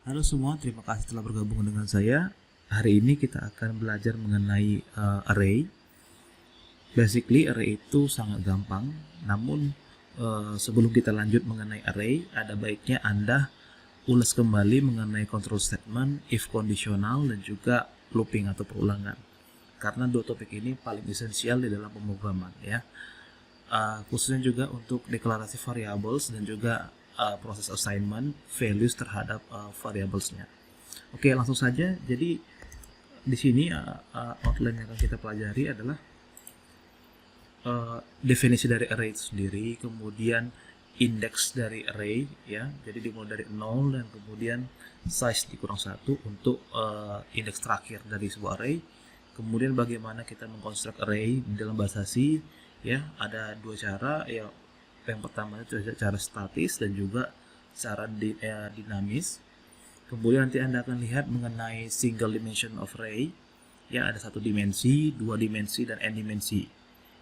Halo semua, terima kasih telah bergabung dengan saya. Hari ini kita akan belajar mengenai array. Basically, array itu sangat gampang. Namun, sebelum kita lanjut mengenai array, ada baiknya Anda ulas kembali mengenai control statement, if conditional, dan juga looping atau perulangan. Karena dua topik ini paling esensial di dalam pemrograman, ya. Khususnya juga untuk deklarasi variables dan juga proses assignment values terhadap variablesnya. Oke, langsung saja. Jadi di sini outline yang akan kita pelajari adalah definisi dari array itu sendiri, kemudian indeks dari array, ya. Jadi dimulai dari 0 dan kemudian size dikurang 1 untuk indeks terakhir dari sebuah array. Kemudian bagaimana kita mengkonstruk array di dalam bahasa C, ya. Ada dua cara, ya. Yang pertama itu cara statis dan juga cara dinamis. Kemudian nanti Anda akan lihat mengenai single dimension of array, ya. Ada satu dimensi, dua dimensi, dan n dimensi.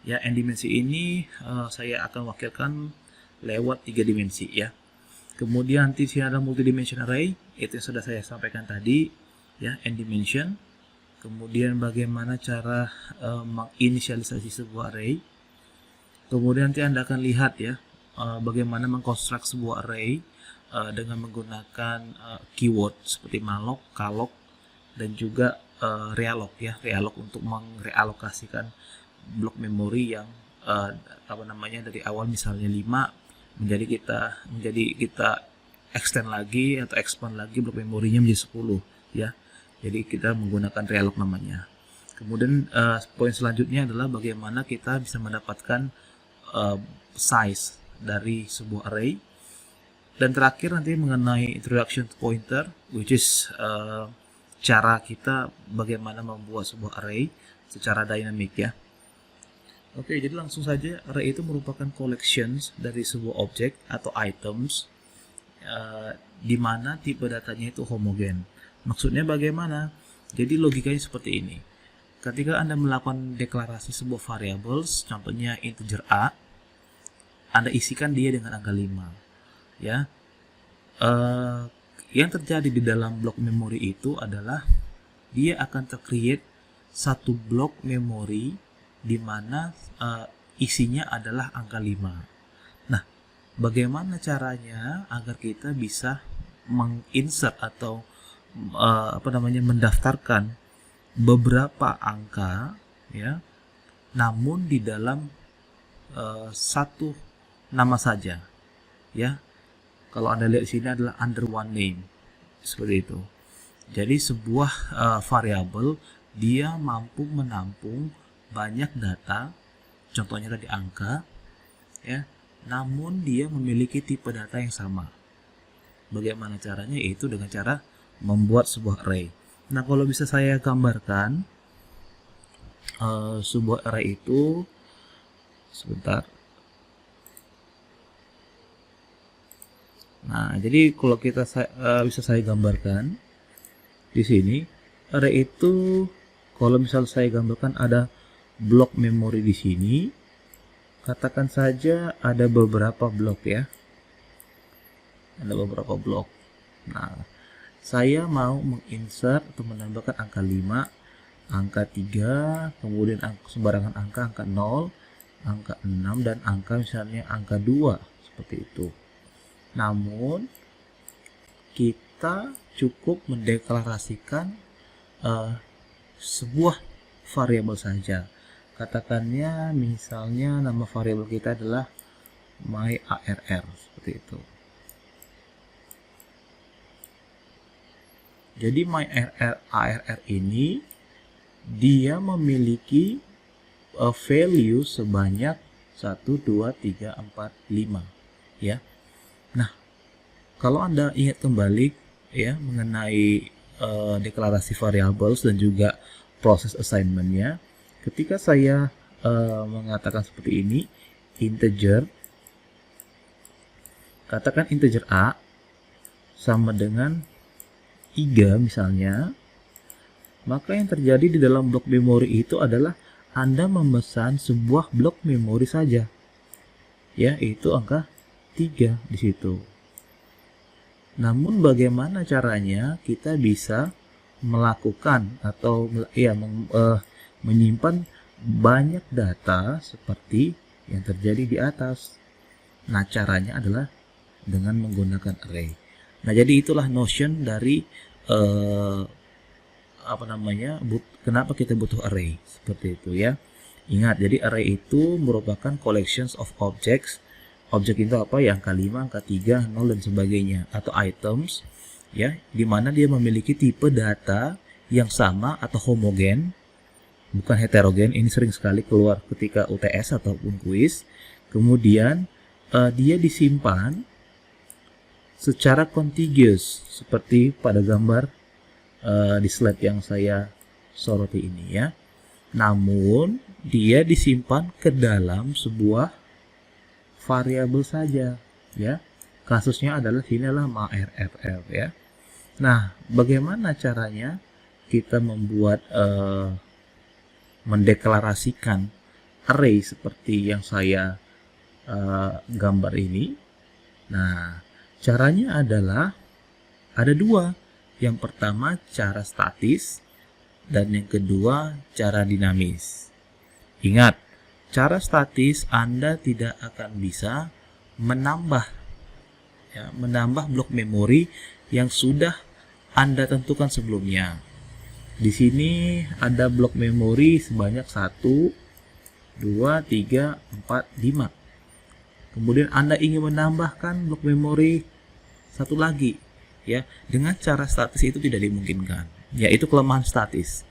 Ya, n dimensi ini saya akan wakilkan lewat 3 dimensi, ya. Kemudian nanti sini ada multidimension array, itu yang sudah saya sampaikan tadi, ya, n dimension. Kemudian bagaimana cara menginisialisasi sebuah array. Kemudian nanti Anda akan lihat, ya, bagaimana mengkonstruk sebuah array dengan menggunakan keyword seperti malloc, calloc, dan juga realloc, ya, realloc untuk merealokasikan blok memori yang dari awal misalnya 5 menjadi kita extend lagi atau expand lagi blok memorinya menjadi 10, ya. Jadi kita menggunakan realloc namanya. Kemudian poin selanjutnya adalah bagaimana kita bisa mendapatkan size dari sebuah array. Dan terakhir nanti mengenai introduction to pointer, which is cara kita bagaimana membuat sebuah array secara dynamic, ya. Oke, jadi langsung saja, array itu merupakan collections dari sebuah objek atau items di mana tipe datanya itu homogen. Maksudnya bagaimana? Jadi logikanya seperti ini. Ketika Anda melakukan deklarasi sebuah variables, contohnya integer a, Anda isikan dia dengan angka 5, ya. Yang terjadi di dalam blok memori itu adalah dia akan tercreate satu blok memori di mana isinya adalah angka 5. Nah, bagaimana caranya agar kita bisa menginsert atau mendaftarkan beberapa angka, ya, namun di dalam satu nama saja, ya. Kalau Anda lihat di sini adalah under one name, seperti itu. Jadi sebuah variabel dia mampu menampung banyak data, contohnya tadi angka, ya, namun dia memiliki tipe data yang sama. Bagaimana caranya? Yaitu dengan cara membuat sebuah array. Nah, kalau bisa saya gambarkan sebuah array itu, sebentar. Nah, jadi kalau kita bisa saya gambarkan di sini, array itu kalau misal saya gambarkan ada blok memori di sini, katakan saja ada beberapa blok, ya. Ada beberapa blok. Nah, saya mau menginsert atau menambahkan angka 5, angka 3, kemudian sembarangan angka 0, angka 6, dan angka misalnya angka 2, seperti itu. Namun kita cukup mendeklarasikan sebuah variabel saja. Katakannya misalnya nama variabel kita adalah myarr, seperti itu. Jadi myarr ini dia memiliki value sebanyak 1, 2, 3, 4, 5, ya. Nah, kalau Anda ingat kembali, ya, mengenai deklarasi variables dan juga proses assignmentnya, ketika saya mengatakan seperti ini, integer, katakan integer a sama dengan 3 misalnya, maka yang terjadi di dalam blok memori itu adalah Anda memesan sebuah blok memori saja, ya, yaitu angka 3 di situ. Namun bagaimana caranya kita bisa melakukan atau menyimpan banyak data seperti yang terjadi di atas? Nah, caranya adalah dengan menggunakan array. Nah, jadi itulah notion dari kenapa kita butuh array seperti itu ya. Ingat, jadi array itu merupakan collections of objects. Objek itu apa? Ya, angka 5, angka 3, 0 dan sebagainya, atau items ya, dimana dia memiliki tipe data yang sama atau homogen, bukan heterogen. Ini sering sekali keluar ketika UTS ataupun kuis. Kemudian dia disimpan secara contiguous seperti pada gambar di slide yang saya soroti ini ya. Namun dia disimpan ke dalam sebuah variabel saja ya. Kasusnya adalah inilah MyRFF ya. Nah, bagaimana caranya kita membuat mendeklarasikan array seperti yang saya gambar ini? Nah, caranya adalah ada dua. Yang pertama cara statis dan yang kedua cara dinamis. Ingat, cara statis Anda tidak akan bisa menambah blok memori yang sudah Anda tentukan sebelumnya. Di sini ada blok memori sebanyak 1, 2, 3, 4, 5. Kemudian Anda ingin menambahkan blok memori satu lagi ya. Dengan cara statis itu tidak dimungkinkan. Yaitu kelemahan statis.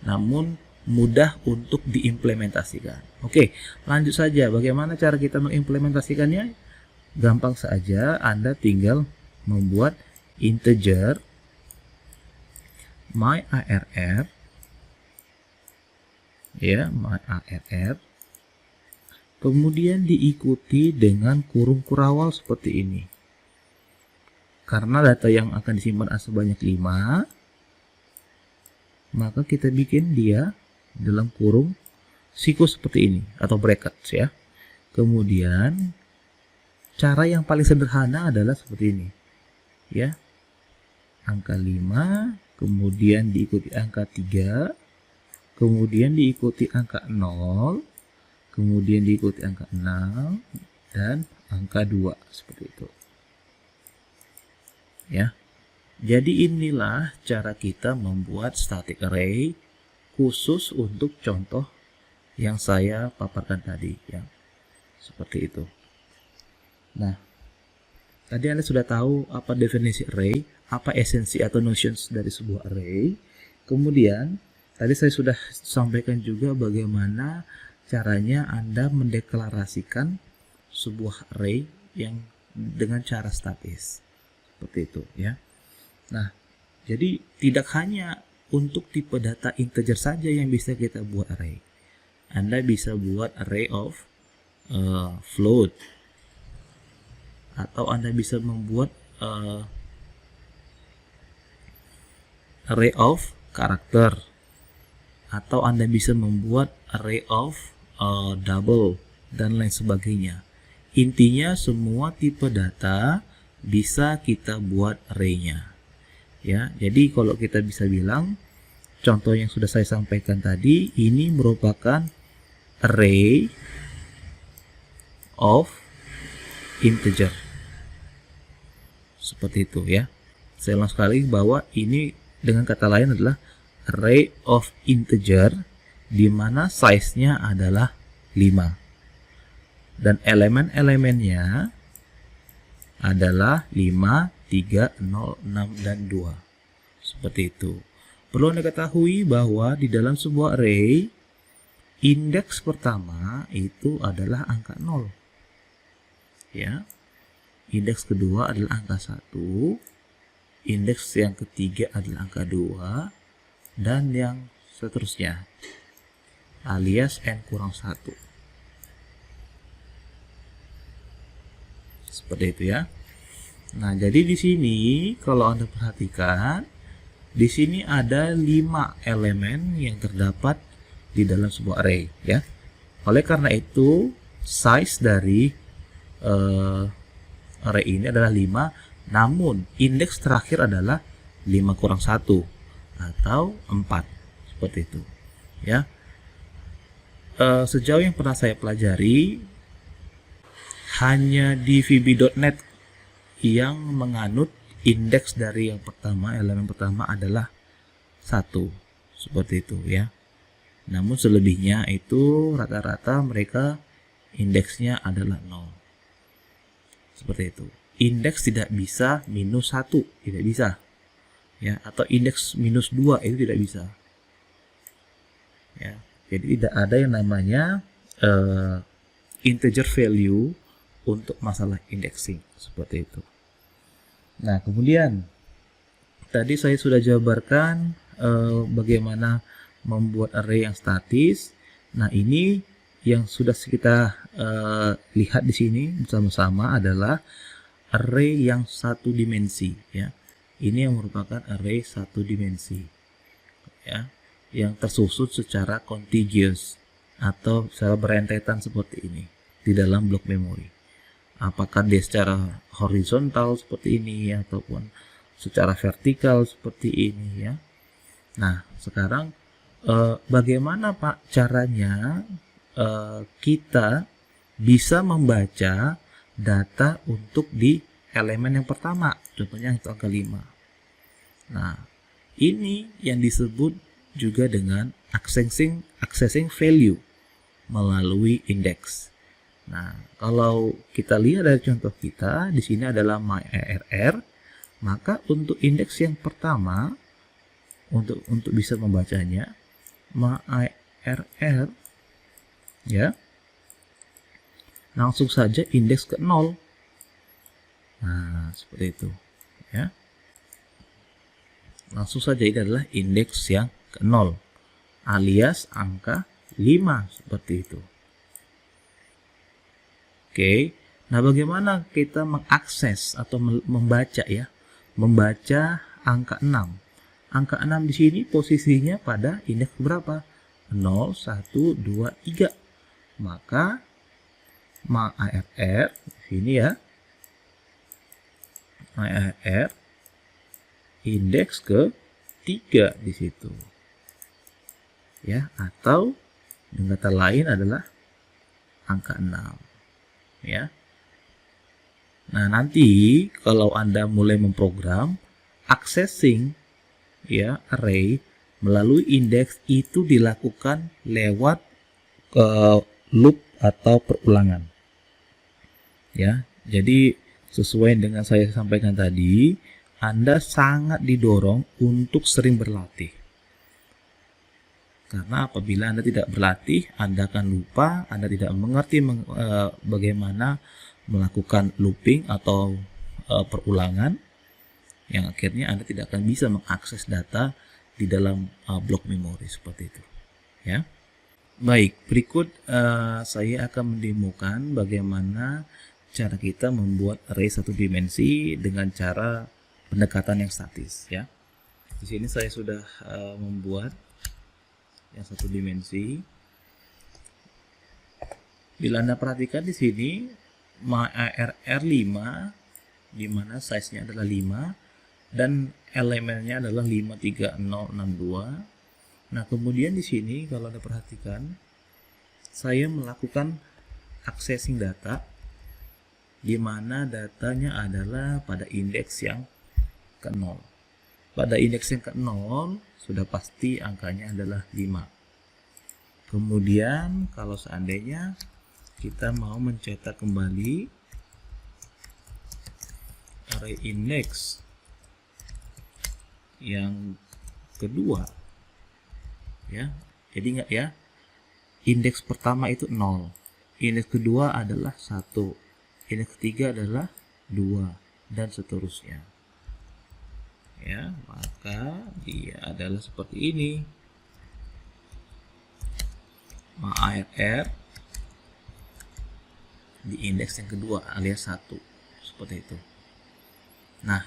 Namun mudah untuk diimplementasikan. Oke, lanjut saja. Bagaimana cara kita mengimplementasikannya? Gampang saja, Anda tinggal membuat integer myArr ya, myArr, kemudian diikuti dengan kurung kurawal seperti ini. Karena data yang akan disimpan sebanyak 5, maka kita bikin dia dalam kurung siku seperti ini atau brackets ya. Kemudian cara yang paling sederhana adalah seperti ini ya. Angka 5, kemudian diikuti angka 3, kemudian diikuti angka 0, kemudian diikuti angka 6 dan angka 2 seperti itu ya. Jadi inilah cara kita membuat static array khusus untuk contoh yang saya paparkan tadi ya. Seperti itu. Nah, tadi Anda sudah tahu apa definisi array, apa esensi atau notions dari sebuah array. Kemudian tadi saya sudah sampaikan juga bagaimana caranya Anda mendeklarasikan sebuah array yang dengan cara statis. Seperti itu ya. Nah, jadi tidak hanya untuk tipe data integer saja yang bisa kita buat array. Anda bisa buat array of float, atau Anda bisa membuat array of karakter, atau Anda bisa membuat array of double dan lain sebagainya. Intinya semua tipe data bisa kita buat array-nya. Ya, jadi kalau kita bisa bilang contoh yang sudah saya sampaikan tadi ini merupakan array of integer. Seperti itu ya. Saya ulang sekali bahwa ini dengan kata lain adalah array of integer di mana size-nya adalah 5. Dan elemen-elemennya adalah 5, 3, 0, 6, dan 2. Seperti itu. Perlu Anda ketahui bahwa di dalam sebuah array, indeks pertama itu adalah angka 0. Ya. Indeks kedua adalah angka 1. Indeks yang ketiga adalah angka 2. Dan yang seterusnya. Alias n kurang 1. Seperti itu ya. Nah, jadi di sini kalau Anda perhatikan, di sini ada 5 elemen yang terdapat di dalam sebuah array ya. Oleh karena itu, size dari array ini adalah 5 Namun indeks terakhir adalah 5 kurang 1 atau 4, seperti itu ya. Sejauh yang pernah saya pelajari, hanya di VB.NET yang menganut indeks dari yang pertama, elemen pertama adalah 1, seperti itu ya. Namun selebihnya itu rata-rata mereka indeksnya adalah 0, seperti itu. Indeks tidak bisa minus 1, tidak bisa ya, atau indeks minus 2 itu tidak bisa ya. Jadi tidak ada yang namanya integer value untuk masalah indexing, seperti itu. Nah, kemudian tadi saya sudah jabarkan bagaimana membuat array yang statis. Nah, ini yang sudah kita lihat di sini bersama-sama adalah array yang satu dimensi ya. Ini yang merupakan array satu dimensi ya, yang tersusun secara contiguous atau secara berentetan seperti ini di dalam blok memori. Apakah dia secara horizontal seperti ini ataupun secara vertikal seperti ini ya. Nah, sekarang bagaimana Pak caranya kita bisa membaca data untuk di elemen yang pertama, contohnya itu angka 5. Nah, ini yang disebut juga dengan accessing value melalui indeks. Nah, kalau kita lihat dari contoh kita, di sini adalah myArr, maka untuk indeks yang pertama, untuk bisa membacanya, myArr ya, langsung saja indeks ke 0. Nah, seperti itu ya. Langsung saja ini adalah indeks yang ke 0 alias angka 5, seperti itu. Oke. Nah, bagaimana kita mengakses atau membaca ya? Membaca angka 6. Angka 6 di sini posisinya pada indeks berapa? 0, 1, 2, 3. Maka myArr di sini ya. myArr indeks ke 3 di situ. Ya, atau dengan kata lain adalah angka 6. Ya. Nah, nanti kalau Anda mulai memprogram accessing ya array melalui indeks itu dilakukan lewat loop atau perulangan. Ya. Jadi sesuai dengan saya sampaikan tadi, Anda sangat didorong untuk sering berlatih. Karena apabila Anda tidak berlatih, Anda akan lupa, Anda tidak mengerti bagaimana melakukan looping atau perulangan, yang akhirnya Anda tidak akan bisa mengakses data di dalam blok memori seperti itu. Ya. Baik, berikut saya akan mendemokan bagaimana cara kita membuat array satu dimensi dengan cara pendekatan yang statis ya. Di sini saya sudah membuat yang satu dimensi. Bila Anda perhatikan di sini myArr 5 di mana size-nya adalah 5 dan elemennya adalah 53062. Nah, kemudian di sini kalau Anda perhatikan saya melakukan accessing data di mana datanya adalah pada indeks yang ke 0. Pada indeks yang ke 0 sudah pasti angkanya adalah 5. Kemudian kalau seandainya kita mau mencetak kembali array index yang kedua ya. Jadi ingat ya, indeks pertama itu 0, indeks kedua adalah 1, indeks ketiga adalah 2 dan seterusnya. Ya, maka dia adalah seperti ini. myArr di indeks yang kedua alias 1, seperti itu. Nah,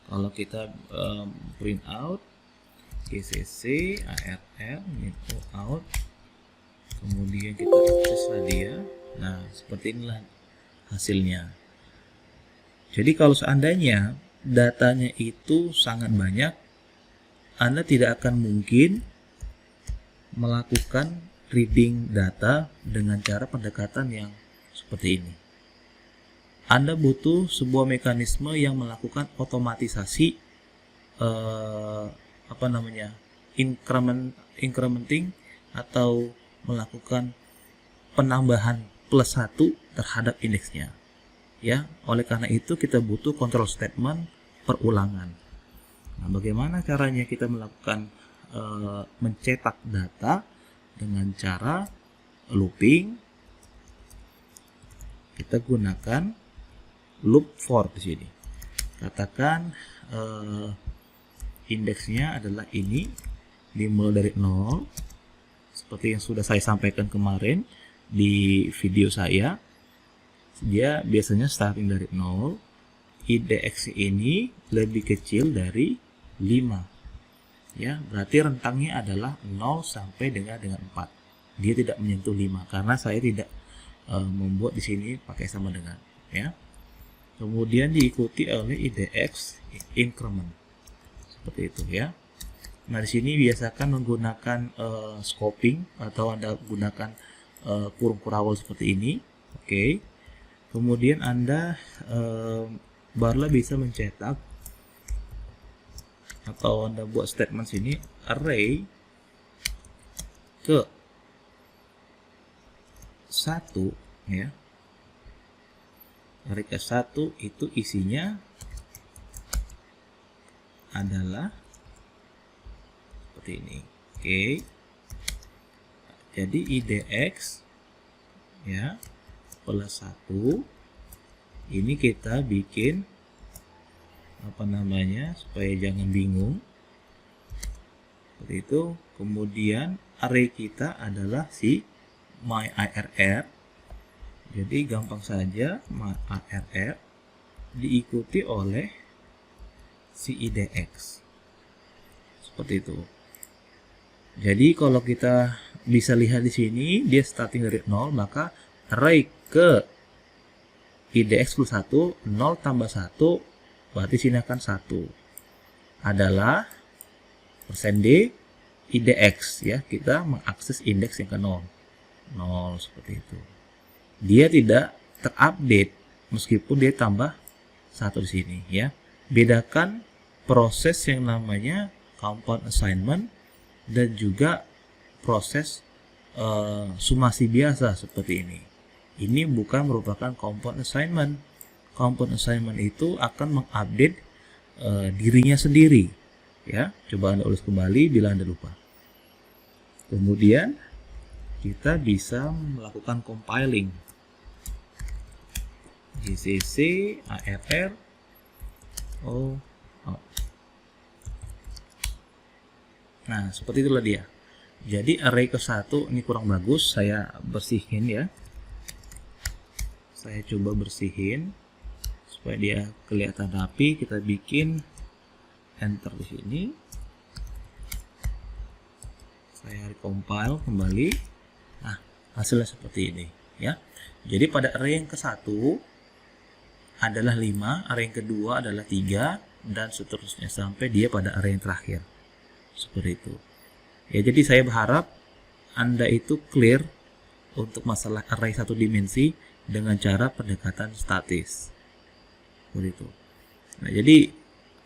kalau kita print out gcc arr info out, kemudian kita akses dia. Nah, seperti inilah hasilnya. Jadi kalau seandainya datanya itu sangat banyak, Anda tidak akan mungkin melakukan reading data dengan cara pendekatan yang seperti ini. Anda butuh sebuah mekanisme yang melakukan otomatisasi incrementing atau melakukan penambahan plus 1 terhadap indeksnya. Ya, oleh karena itu kita butuh control statement perulangan. Nah, bagaimana caranya kita melakukan mencetak data dengan cara looping? Kita gunakan loop for di sini. Katakan indeksnya adalah ini, dimulai dari 0, seperti yang sudah saya sampaikan kemarin di video saya. Dia biasanya starting dari 0, IDX ini lebih kecil dari 5. Ya, berarti rentangnya adalah 0 sampai dengan 4. Dia tidak menyentuh 5 karena saya tidak membuat di sini pakai sama dengan, ya. Kemudian diikuti oleh IDX increment. Seperti itu, ya. Nah, di sini biasakan menggunakan scoping atau Anda gunakan kurung kurawal seperti ini. Oke. Kemudian Anda barulah bisa mencetak atau Anda buat statement sini array ke 1, ya. Array ke 1 itu isinya adalah seperti ini. Oke. Jadi IDX, ya, plus 1 ini kita bikin supaya jangan bingung seperti itu. Kemudian array kita adalah si myIRR, jadi gampang saja myIRR diikuti oleh si IDX seperti itu. Jadi kalau kita bisa lihat di sini dia starting dari 0, maka array ke IDX plus 1, 0 tambah 1, berarti sini akan 1 adalah %D IDX, ya. Kita mengakses indeks yang ke 0 seperti itu. Dia tidak terupdate meskipun dia tambah 1 di sini, ya. Bedakan proses yang namanya compound assignment dan juga proses sumasi biasa seperti ini. Ini bukan merupakan compound assignment. Compound assignment itu akan mengupdate dirinya sendiri, ya. Coba Anda ulas kembali bila Anda lupa. Kemudian kita bisa melakukan compiling GCC ARR Nah, seperti itulah dia. Jadi array ke 1 ini kurang bagus, saya bersihin, ya. Saya coba bersihin supaya dia kelihatan rapi. Kita bikin enter di sini. Saya recompile kembali. Nah, hasilnya seperti ini, ya. Jadi pada array yang ke-1 adalah 5, array yang kedua adalah 3, dan seterusnya sampai dia pada array yang terakhir. Seperti itu. Ya, jadi saya berharap Anda itu clear untuk masalah array 1 dimensi dengan cara pendekatan statis. Seperti itu. Nah, jadi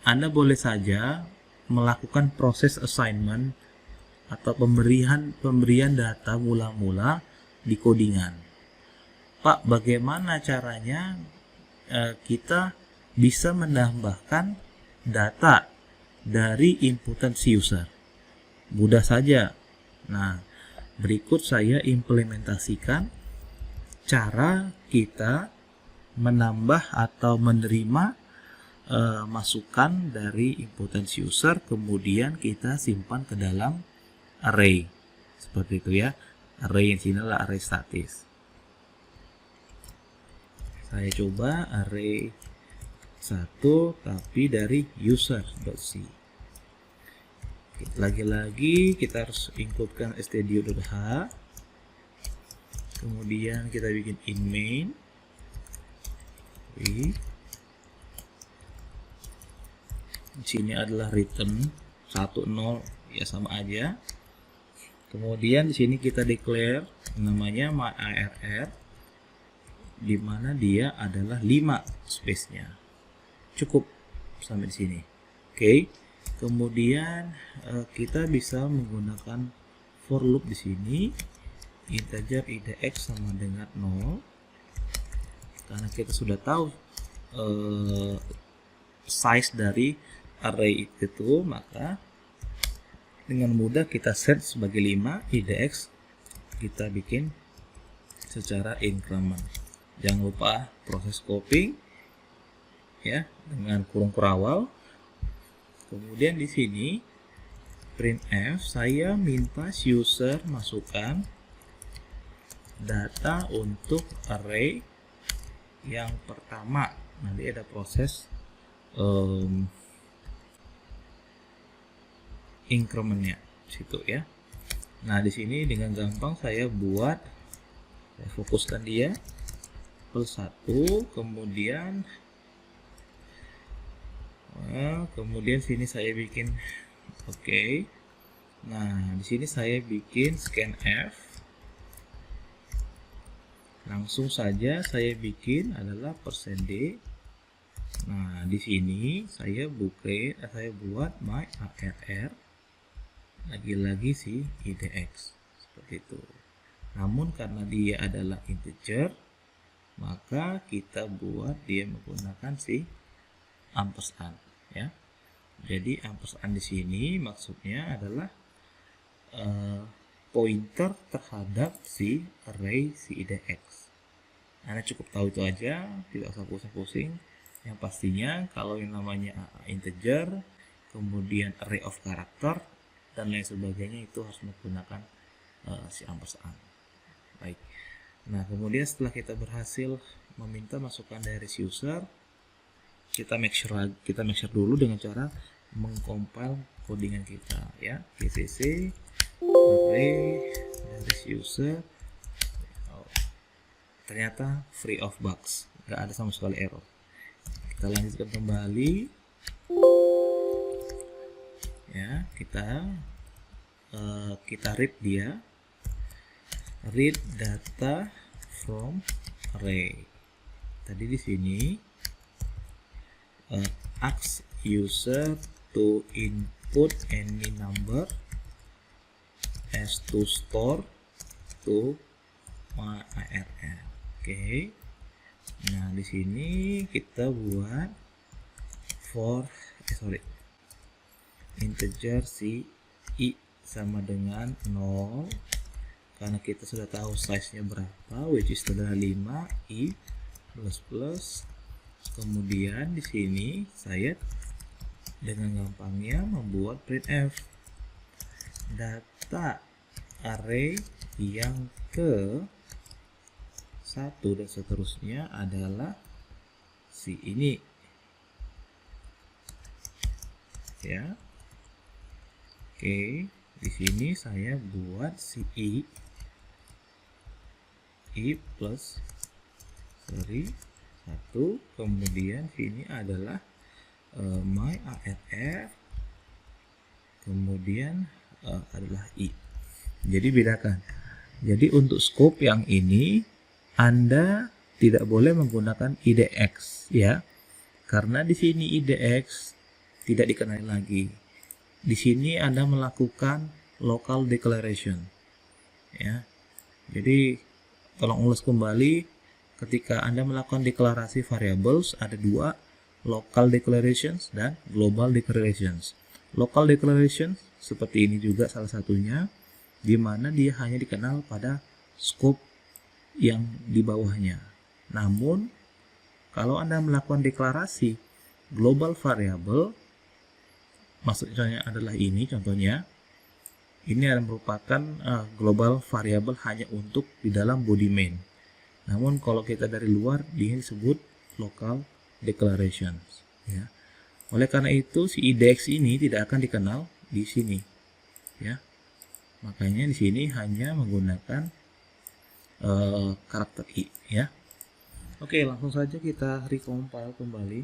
Anda boleh saja melakukan proses assignment atau pemberian data mula-mula di codingan. Pak, bagaimana caranya kita bisa menambahkan data dari inputan si user? Mudah saja. Nah, berikut saya implementasikan cara kita menambah atau menerima masukan dari inputan si user, kemudian kita simpan ke dalam array. Seperti itu, ya. Array yang sini adalah array statis. Saya coba array 1 tapi dari user.c. Lagi-lagi kita harus includekan stdio.h. Kemudian kita bikin in main. Di sini adalah return 1 0 ya, sama aja. Kemudian di sini kita declare namanya myarr, di mana dia adalah 5 space-nya. Cukup sampai di sini. Oke. Kemudian kita bisa menggunakan for loop di sini, integer idx sama dengan 0. Karena kita sudah tahu size dari array itu, maka dengan mudah kita set sebagai 5, idx kita bikin secara increment. Jangan lupa proses copying ya dengan kurung kurawal. Kemudian di sini printf, saya minta user masukkan data untuk array yang pertama. Nanti ada proses incrementnya situ ya. Nah di sini dengan gampang saya fokuskan dia plus 1, kemudian sini saya bikin oke. Nah di sini saya bikin scanf, langsung saja saya bikin adalah %d. Nah di sini saya buat myarr, lagi-lagi si idx seperti itu. Namun karena dia adalah integer, maka kita buat dia menggunakan si ampersand ya. Jadi ampersand di sini maksudnya adalah pointer terhadap si array si idx. Anda cukup tahu itu aja, tidak usah pusing-pusing. Yang pastinya kalau yang namanya integer, kemudian array of character dan lain sebagainya itu harus menggunakan si ampersand. Baik. Nah, kemudian setelah kita berhasil meminta masukan dari si user, kita make sure dulu dengan cara mengcompile codingan kita ya. gcc array dari si user. Ternyata free of bugs, nggak ada sama sekali error. Kita lanjutkan kembali ya, kita read data from array. Tadi di sini ask user to input any number as to store to myarr. Oke. Nah, di sini kita buat integer si i sama dengan 0, karena kita sudah tahu size-nya berapa, which is adalah 5 i plus. Kemudian di sini saya dengan gampangnya membuat printf data array yang ke 1 dan seterusnya adalah si ini ya. Oke, di sini saya buat si i plus 1, kemudian sini adalah myarr, kemudian adalah i. Jadi bedakan. Jadi untuk scope yang ini Anda tidak boleh menggunakan idx ya, karena di sini idx tidak dikenal lagi. Di sini Anda melakukan local declaration ya. Jadi tolong ulas kembali, ketika Anda melakukan deklarasi variables ada dua, local declarations dan global declarations. Local declarations seperti ini juga salah satunya, di mana dia hanya dikenal pada scope yang di bawahnya. Namun kalau Anda melakukan deklarasi global variable, maksudnya adalah ini contohnya, ini adalah merupakan global variable hanya untuk di dalam body main. Namun kalau kita dari luar, dia disebut local declarations ya. Oleh karena itu si idx ini tidak akan dikenal di sini ya. Makanya di sini hanya menggunakan karakter i ya. Oke, langsung saja kita recompile kembali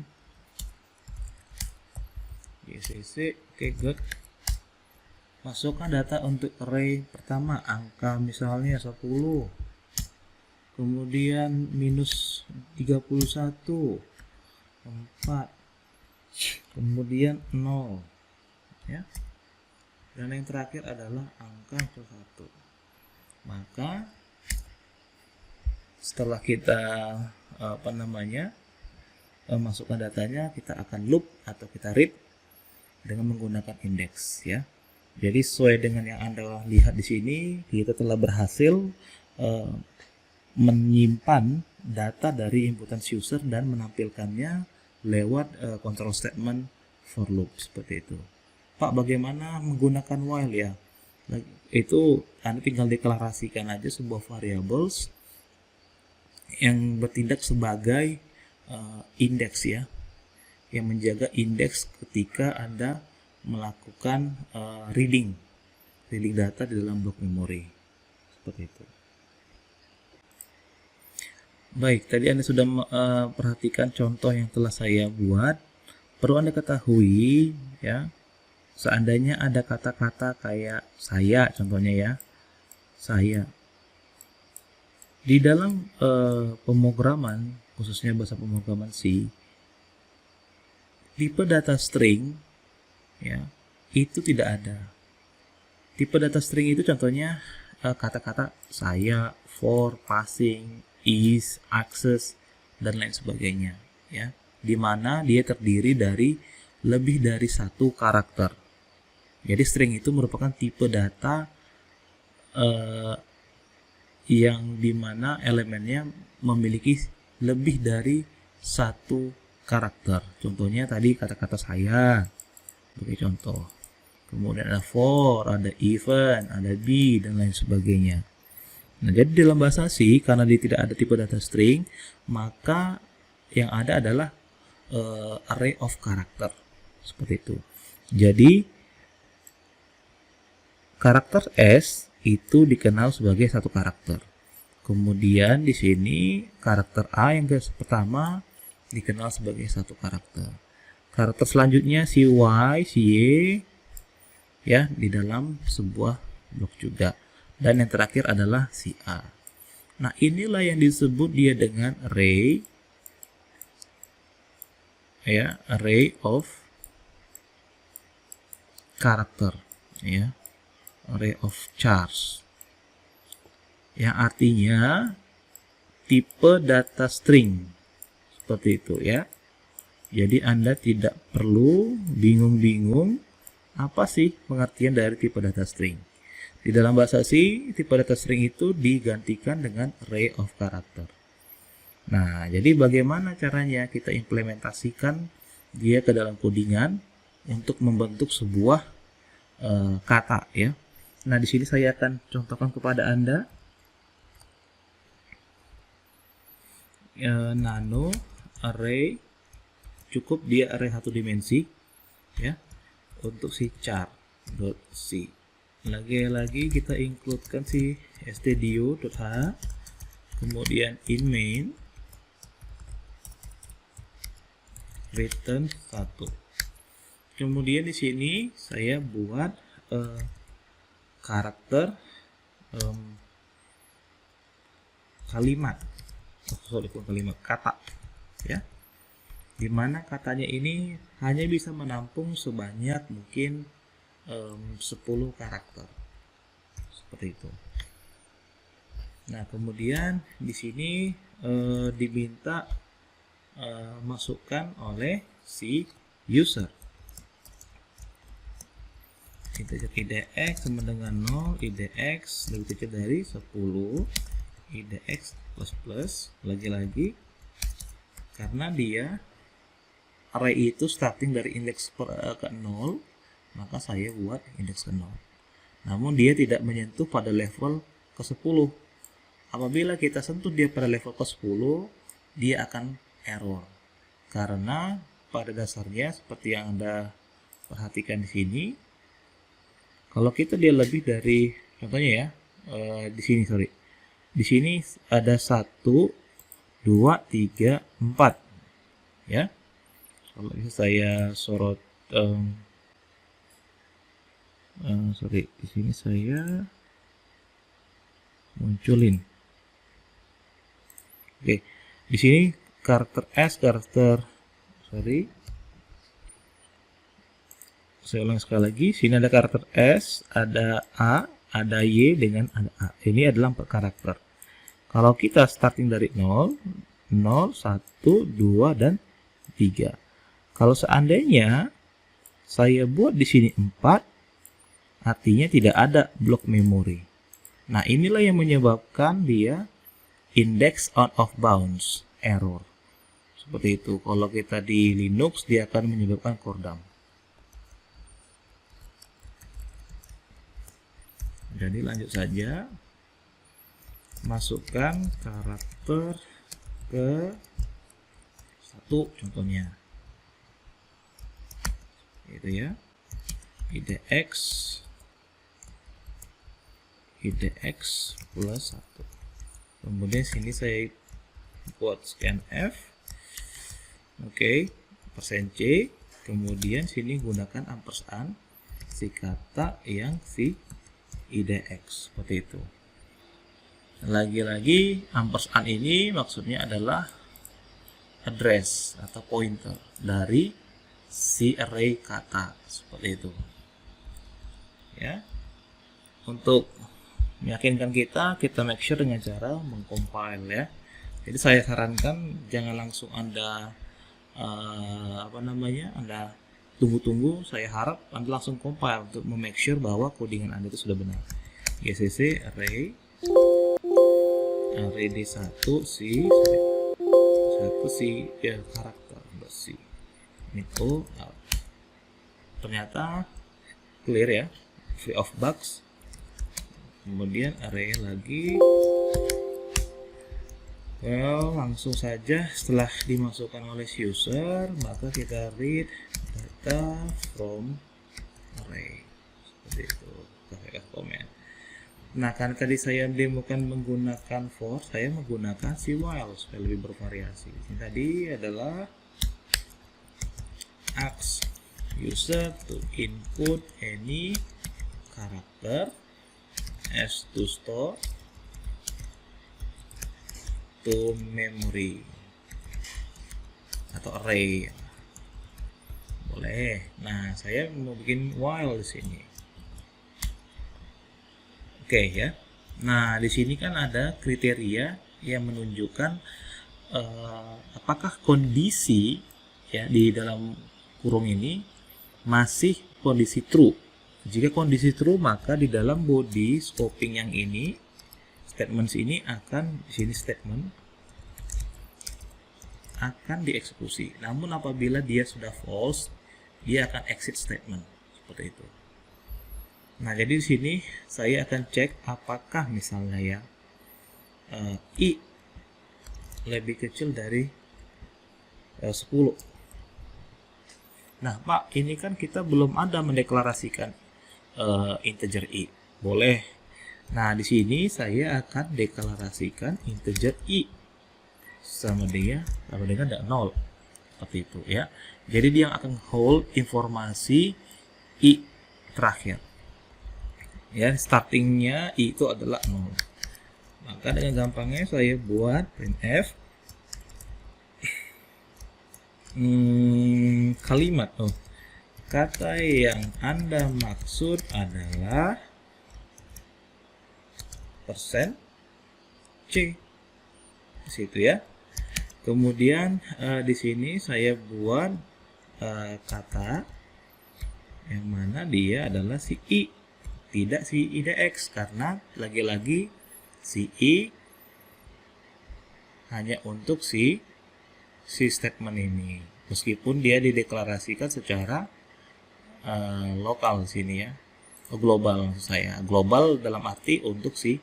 GCC. Oke, good. Masukkan data untuk array pertama, angka misalnya 10, kemudian minus 31, 4, kemudian 0, ya. Dan yang terakhir adalah angka 1. Maka setelah kita masukkan datanya, kita akan loop atau kita read dengan menggunakan indeks, ya. Jadi sesuai dengan yang Anda lihat di sini, kita telah berhasil menyimpan data dari inputan user dan menampilkannya lewat control statement for loop seperti itu. Pak, bagaimana menggunakan while ya? Itu Anda tinggal deklarasikan aja sebuah variables yang bertindak sebagai indeks, ya, yang menjaga indeks ketika Anda melakukan reading data di dalam blok memori seperti itu. Baik, tadi Anda sudah perhatikan contoh yang telah saya buat. Perlu Anda ketahui, ya, seandainya ada kata-kata kayak saya, contohnya ya, saya di dalam pemrograman, khususnya bahasa pemrograman C, tipe data string, ya, itu tidak ada. Tipe data string itu contohnya kata-kata saya, for, passing, is, access, dan lain sebagainya, ya, dimana dia terdiri dari lebih dari satu karakter. Jadi string itu merupakan tipe data yang dimana elemennya memiliki lebih dari satu karakter. Contohnya tadi kata-kata saya sebagai contoh. Kemudian ada for, ada even, ada be, dan lain sebagainya. Nah, jadi dalam bahasa C, karena dia tidak ada tipe data string, maka yang ada adalah array of character seperti itu. Jadi karakter S itu dikenal sebagai satu karakter. Kemudian di sini karakter A yang pertama dikenal sebagai satu karakter. Karakter selanjutnya si Y, si Y, ya, di dalam sebuah blok juga. Dan yang terakhir adalah si A. Nah, inilah yang disebut dia dengan array, ya, array of character, ya, array of chars, yang artinya tipe data string seperti itu, ya. Jadi Anda tidak perlu bingung-bingung apa sih pengertian dari tipe data string. Di dalam bahasa C, tipe data string itu digantikan dengan array of character. Nah, jadi bagaimana caranya kita implementasikan dia ke dalam codingan untuk membentuk sebuah kata, ya. Nah, di sini saya akan contohkan kepada Anda nano array, cukup dia array satu dimensi, ya, untuk si char.c. Lagi-lagi kita includekan si stdio.h, kemudian in main return 1. Kemudian di sini saya buat karakter kalimat, kata, ya, dimana katanya ini hanya bisa menampung sebanyak mungkin 10 karakter seperti itu. Nah, kemudian di sini diminta masukkan oleh si user integer idx sama dengan 0, idx lebih kecil dari 10, idx plus lagi-lagi karena dia array itu starting dari indeks ke 0, maka saya buat indeks ke 0. Namun dia tidak menyentuh pada level ke 10. Apabila kita sentuh dia pada level ke 10, dia akan error. Karena pada dasarnya seperti yang Anda perhatikan di sini, kalau kita dia lebih dari, contohnya ya, di sini ada 1, 2, 3, 4, ya. Kalau bisa saya sorot sorry, di sini saya munculin. Oke, di sini karakter S, saya ulang sekali lagi. Sini ada karakter S, ada A, ada Y dengan ada A. Ini adalah 4 karakter. Kalau kita starting dari 0, 0, 1, 2, dan 3. Kalau seandainya saya buat di sini 4, artinya tidak ada blok memori. Nah, inilah yang menyebabkan dia index out of bounds error. Seperti itu. Kalau kita di Linux, dia akan menyebabkan core dump. Jadi lanjut saja. Masukkan karakter ke 1 contohnya. Itu ya. IDX plus 1. Kemudian sini saya buat scanf. Oke, %C. Kemudian sini gunakan ampersand si kata yang si IDX seperti itu. Lagi-lagi ampersand ini maksudnya adalah address atau pointer dari si array kata seperti itu. Ya. Untuk meyakinkan kita make sure dengan cara mengcompile ya. Jadi saya sarankan jangan langsung Anda Anda tunggu-tunggu. Saya harap Anda langsung compile untuk memake sure bahwa codingan Anda itu sudah benar. GCC array D1 si karakter C. Ini out. Ternyata clear ya, free of bugs. Kemudian array lagi. Well, langsung saja setelah dimasukkan oleh user, maka kita read data from array seperti itu. Kita komen. Nah, karena tadi saya demokan menggunakan for, saya menggunakan si while supaya lebih bervariasi. Ini tadi adalah ask user to input any character as to store to memory atau array. Boleh. Nah, saya mau bikin while di sini. Oke ya. Nah, di sini kan ada kriteria yang menunjukkan apakah kondisi ya di dalam kurung ini masih kondisi true. Jika kondisi true, maka di dalam body scoping yang ini, statements ini akan di sini statement akan dieksekusi. Namun apabila dia sudah false, dia akan exit statement seperti itu. Nah, jadi di sini saya akan cek apakah misalnya ya I lebih kecil dari 10. Nah, Pak, ini kan kita belum ada mendeklarasikan integer I. Boleh. Nah, di sini saya akan deklarasikan integer I sama dengan 0. Seperti itu ya. Jadi dia akan hold informasi I terakhir. Ya, startingnya I itu adalah 0. Maka dengan gampangnya saya buat printf kalimat kata yang Anda maksud adalah %C di situ ya. Kemudian di sini saya buat kata yang mana dia adalah si I, tidak si IDX, karena lagi-lagi si I hanya untuk si statement ini, meskipun dia dideklarasikan secara lokal sini ya, global maksud saya, global dalam arti untuk si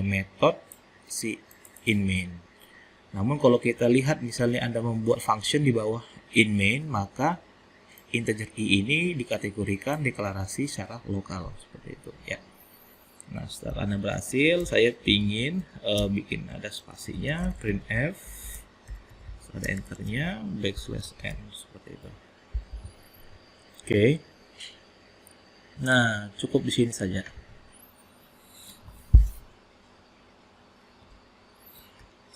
metode si in main. Namun kalau kita lihat misalnya Anda membuat function di bawah in main, maka integer I ini dikategorikan deklarasi secara lokal seperti itu ya. Nah, setelah Anda berhasil, saya ingin bikin ada spasinya, printf, ada enternya, \n seperti itu. Oke. Nah, cukup di sini saja.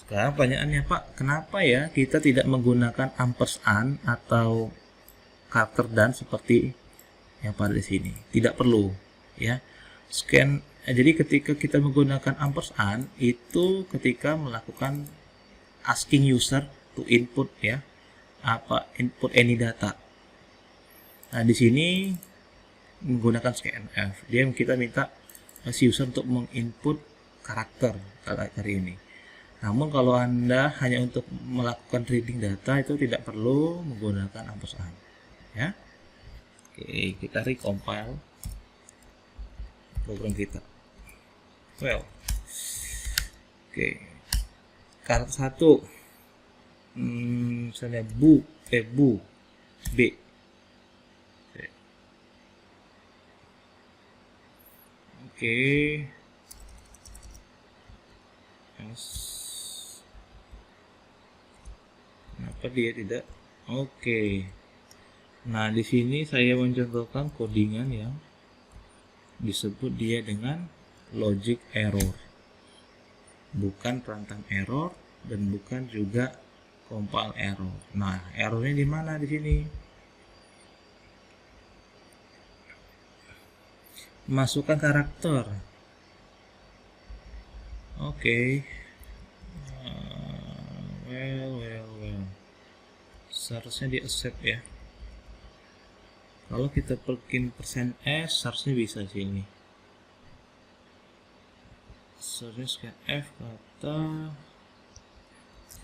Sekarang pertanyaannya, Pak, kenapa ya kita tidak menggunakan ampersand atau karakter dan seperti yang pada di sini? Tidak perlu, ya. Jadi ketika kita menggunakan ampersand itu ketika melakukan asking user to input, ya, input any data. Nah, di sini menggunakan scanf, dia kita minta si user untuk menginput karakter kali ini. Namun kalau Anda hanya untuk melakukan reading data itu tidak perlu menggunakan ampersand, ya. Oke, kita recompile program kita. Well, oke, karakter 1, misalnya bu b. Oke, kenapa dia tidak? Oke. Nah, di sini saya mencontohkan codingan yang disebut dia dengan logic error, bukan runtime error dan bukan juga compile error. Nah, errornya di mana di sini? Masukkan karakter. Oke. Well. Seharusnya di accept, ya. Kalau kita bikin %s seharusnya bisa sih ini. Seharusnya scanf kata.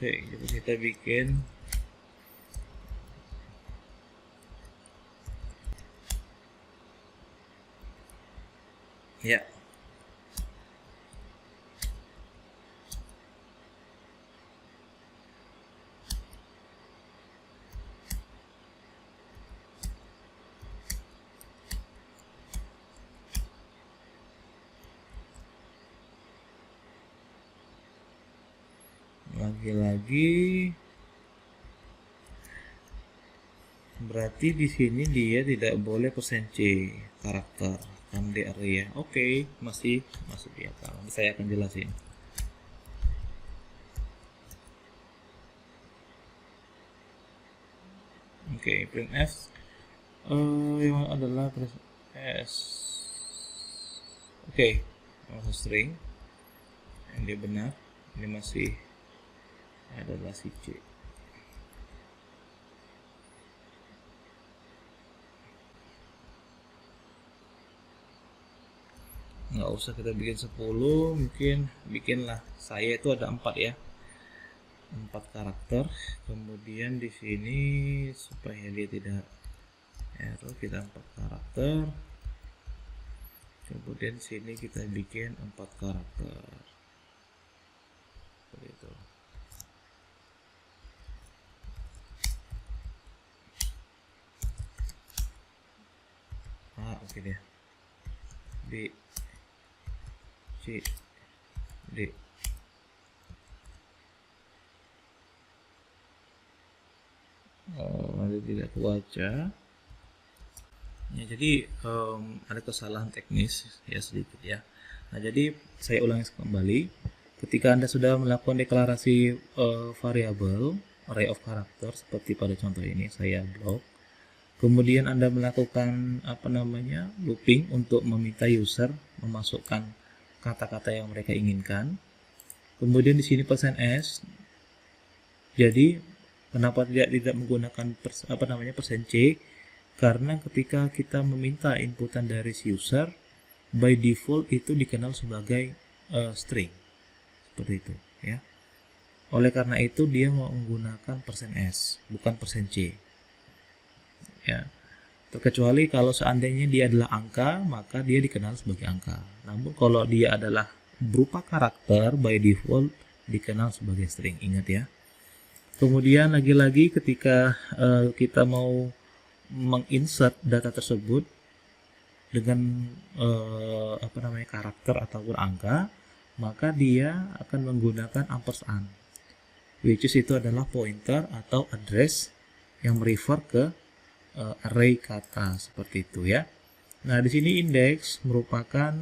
Oke, jadi kita bikin ya. Lagi-lagi berarti di sini dia tidak boleh %c karakter kan di area. Oke, masih masuk di akal. Nanti saya akan jelasin. Oke, printf yang adalah s. Oke, masuk string. Yang dia benar. Ini masih adalah si C. Nggak usah kita bikin 10, mungkin bikinlah, saya itu ada 4 ya, 4 karakter. Kemudian di sini supaya dia tidak error kita 4 karakter. Kemudian sini kita bikin 4 karakter seperti itu. Oke deh. B C D. Nanti tidak kebaca ya, jadi ada kesalahan teknis ya sedikit ya. Nah, jadi saya ulangi kembali, ketika Anda sudah melakukan deklarasi variabel array of character seperti pada contoh ini saya blok, kemudian Anda melakukan looping untuk meminta user memasukkan kata-kata yang mereka inginkan. Kemudian di sini %s. Jadi kenapa tidak menggunakan %c? Karena ketika kita meminta inputan dari si user, by default itu dikenal sebagai string. Seperti itu, ya. Oleh karena itu dia mau menggunakan %s, bukan %c. Ya. Terkecuali kalau seandainya dia adalah angka, maka dia dikenal sebagai angka. Namun kalau dia adalah berupa karakter, by default dikenal sebagai string. Ingat ya. Kemudian lagi-lagi ketika kita mau menginsert data tersebut dengan karakter ataupun angka, maka dia akan menggunakan ampersand, which is itu adalah pointer atau address yang merefer ke array kata seperti itu ya. Nah, di sini index merupakan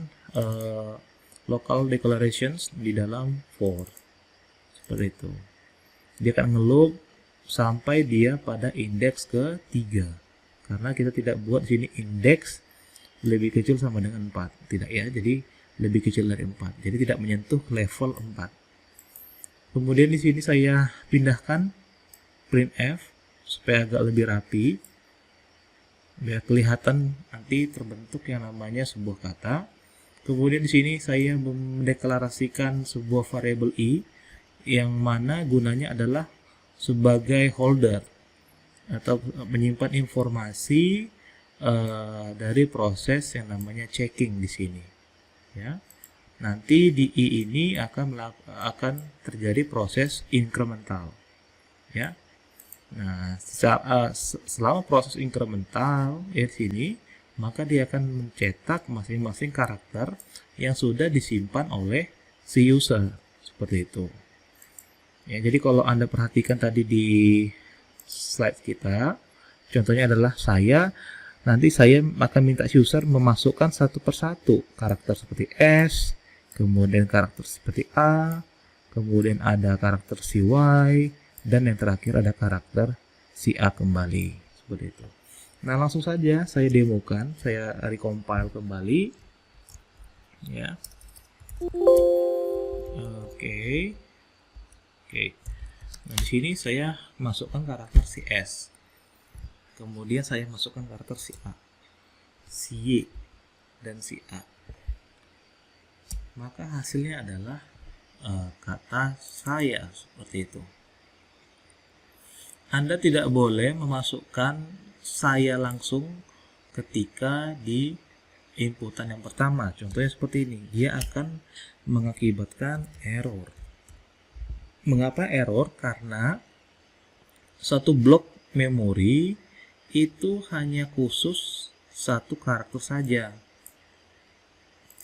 local declarations di dalam for. Seperti itu. Dia akan ngeloop sampai dia pada indeks ke-3. Karena kita tidak buat di sini indeks lebih kecil sama dengan 4. Tidak ya, jadi lebih kecil dari 4. Jadi tidak menyentuh level 4. Kemudian di sini saya pindahkan printf supaya agak lebih rapi. Biar kelihatan nanti terbentuk yang namanya sebuah kata. Kemudian di sini saya mendeklarasikan sebuah variabel i yang mana gunanya adalah sebagai holder atau menyimpan informasi dari proses yang namanya checking di sini. Ya, nanti di i ini akan terjadi proses incremental. Ya. Nah, selama proses incremental di sini, maka dia akan mencetak masing-masing karakter yang sudah disimpan oleh si user seperti itu. Ya, jadi kalau Anda perhatikan tadi di slide kita, contohnya adalah nanti saya akan minta si user memasukkan satu persatu karakter seperti S, kemudian karakter seperti A, kemudian ada karakter si Y, dan yang terakhir ada karakter si A kembali seperti itu. Nah, langsung saja saya demokan, saya recompile kembali ya. Oke. Nah, di sini saya masukkan karakter si S, kemudian saya masukkan karakter si A, si Y, dan si A. Maka hasilnya adalah kata saya seperti itu. Anda tidak boleh memasukkan saya langsung ketika di inputan yang pertama. Contohnya seperti ini. Dia akan mengakibatkan error. Mengapa error? Karena satu blok memori itu hanya khusus satu karakter saja.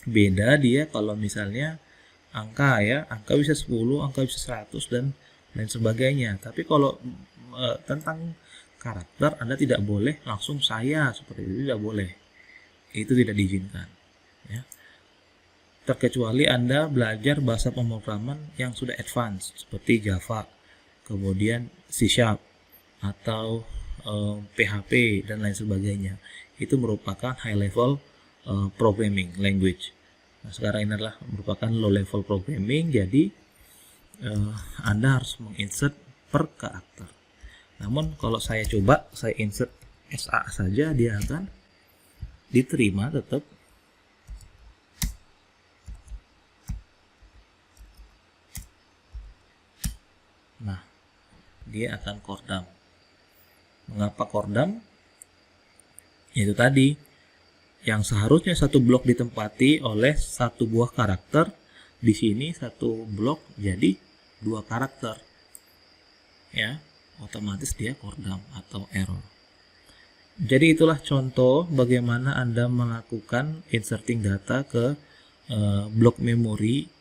Beda dia kalau misalnya angka ya. Angka bisa 10, angka bisa 100, dan lain sebagainya. Tapi kalau tentang karakter, Anda tidak boleh langsung saya seperti itu, tidak boleh. Itu tidak diizinkan ya. Terkecuali Anda belajar bahasa pemrograman yang sudah advance seperti Java, kemudian C# atau PHP dan lain sebagainya. Itu merupakan high level programming language. Nah, sekarang ini adalah merupakan low level programming, jadi Anda harus menginsert per karakter. Namun kalau saya coba saya insert SA saja, dia akan diterima tetap. Nah, dia akan kordam. Mengapa kordam? Itu tadi, yang seharusnya satu blok ditempati oleh satu buah karakter, di sini satu blok jadi dua karakter. Ya, otomatis dia kordam atau error. Jadi itulah contoh bagaimana Anda melakukan inserting data ke blok memori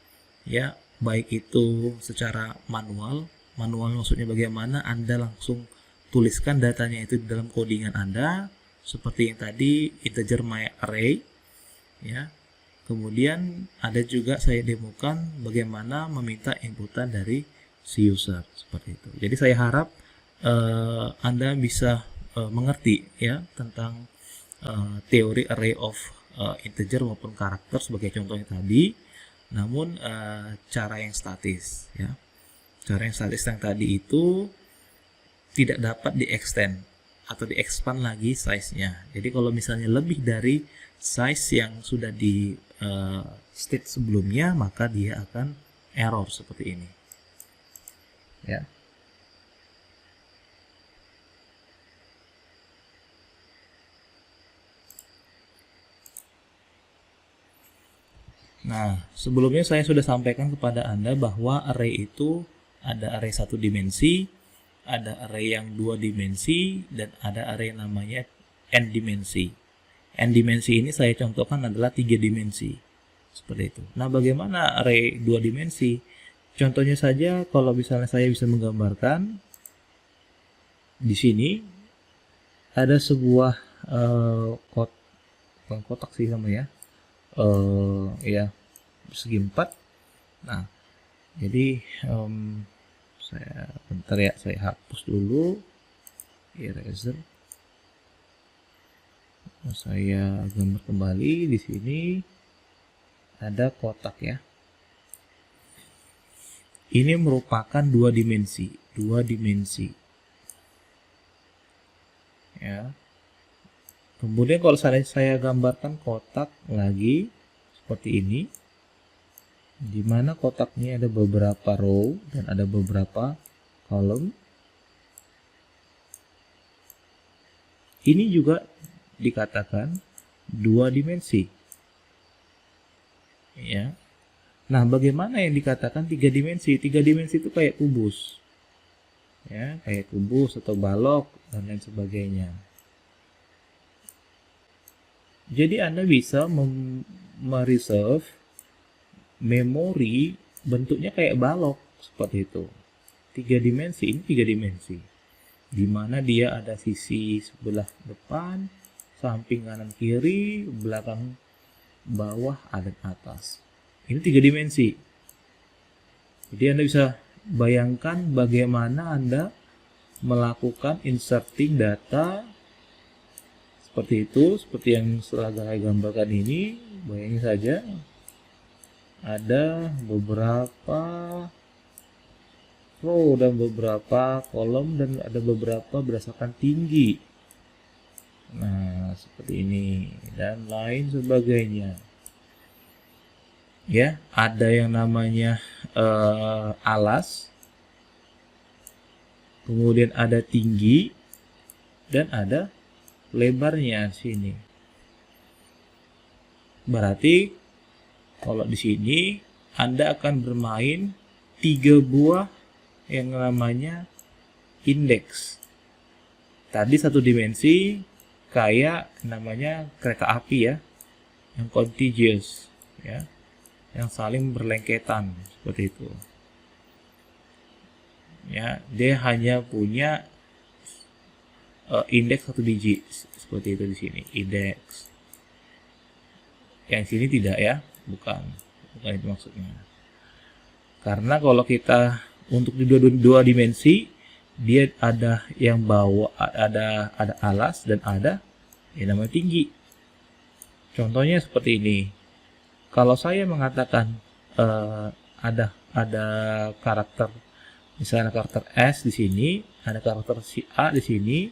ya, baik itu secara manual maksudnya bagaimana Anda langsung tuliskan datanya itu di dalam codingan Anda seperti yang tadi integer my array ya. Kemudian ada juga saya demokan bagaimana meminta inputan dari si user seperti itu. Jadi saya harap Anda bisa mengerti ya tentang teori array of integer maupun karakter sebagai contohnya tadi, namun cara yang statis ya. Cara yang statis yang tadi itu tidak dapat di-extend atau di-expand lagi size-nya. Jadi kalau misalnya lebih dari size yang sudah di state sebelumnya, maka dia akan error seperti ini ya. Nah, sebelumnya saya sudah sampaikan kepada Anda bahwa array itu ada array satu dimensi, ada array yang 2 dimensi, dan ada array yang namanya n dimensi. N dimensi ini saya contohkan adalah 3 dimensi. Seperti itu. Nah, bagaimana array 2 dimensi? Contohnya saja kalau misalnya saya bisa menggambarkan di sini ada sebuah bukan kotak sih namanya, ya segi 4. Nah, jadi saya bentar ya, saya hapus dulu eraser. Saya gambar kembali. Di sini ada kotak ya. Ini merupakan dua dimensi ya. Kemudian kalau saya gambarkan kotak lagi seperti ini, di mana kotak ini ada beberapa row dan ada beberapa column. Ini juga dikatakan dua dimensi. Ya. Nah, bagaimana yang dikatakan tiga dimensi? Tiga dimensi itu kayak kubus. Ya, kayak kubus atau balok dan lain sebagainya. Jadi Anda bisa mereserve memori bentuknya kayak balok seperti itu. Tiga dimensi, ini tiga dimensi. Di mana dia ada sisi sebelah depan, samping kanan kiri, belakang bawah, dan atas. Ini tiga dimensi. Jadi Anda bisa bayangkan bagaimana Anda melakukan inserting data seperti itu, seperti yang setelah saya gambarkan ini. Bayangin saja ada beberapa row dan beberapa kolom dan ada beberapa berdasarkan tinggi. Nah, seperti ini dan lain sebagainya. Ya, ada yang namanya alas, kemudian ada tinggi dan ada lebarnya sini. Berarti kalau di sini Anda akan bermain 3 buah yang namanya indeks. Tadi satu dimensi kayak namanya kereta api ya, yang contiguous ya, yang saling berlengketan seperti itu. Ya, dia hanya punya indeks satu biji seperti itu di sini, indeks. Yang sini tidak ya, bukan itu maksudnya. Karena kalau kita untuk di dua dimensi, dia ada yang bawah, ada alas dan ada yang namanya tinggi. Contohnya seperti ini. Kalau saya mengatakan ada karakter, misalnya karakter S di sini, ada karakter si A di sini,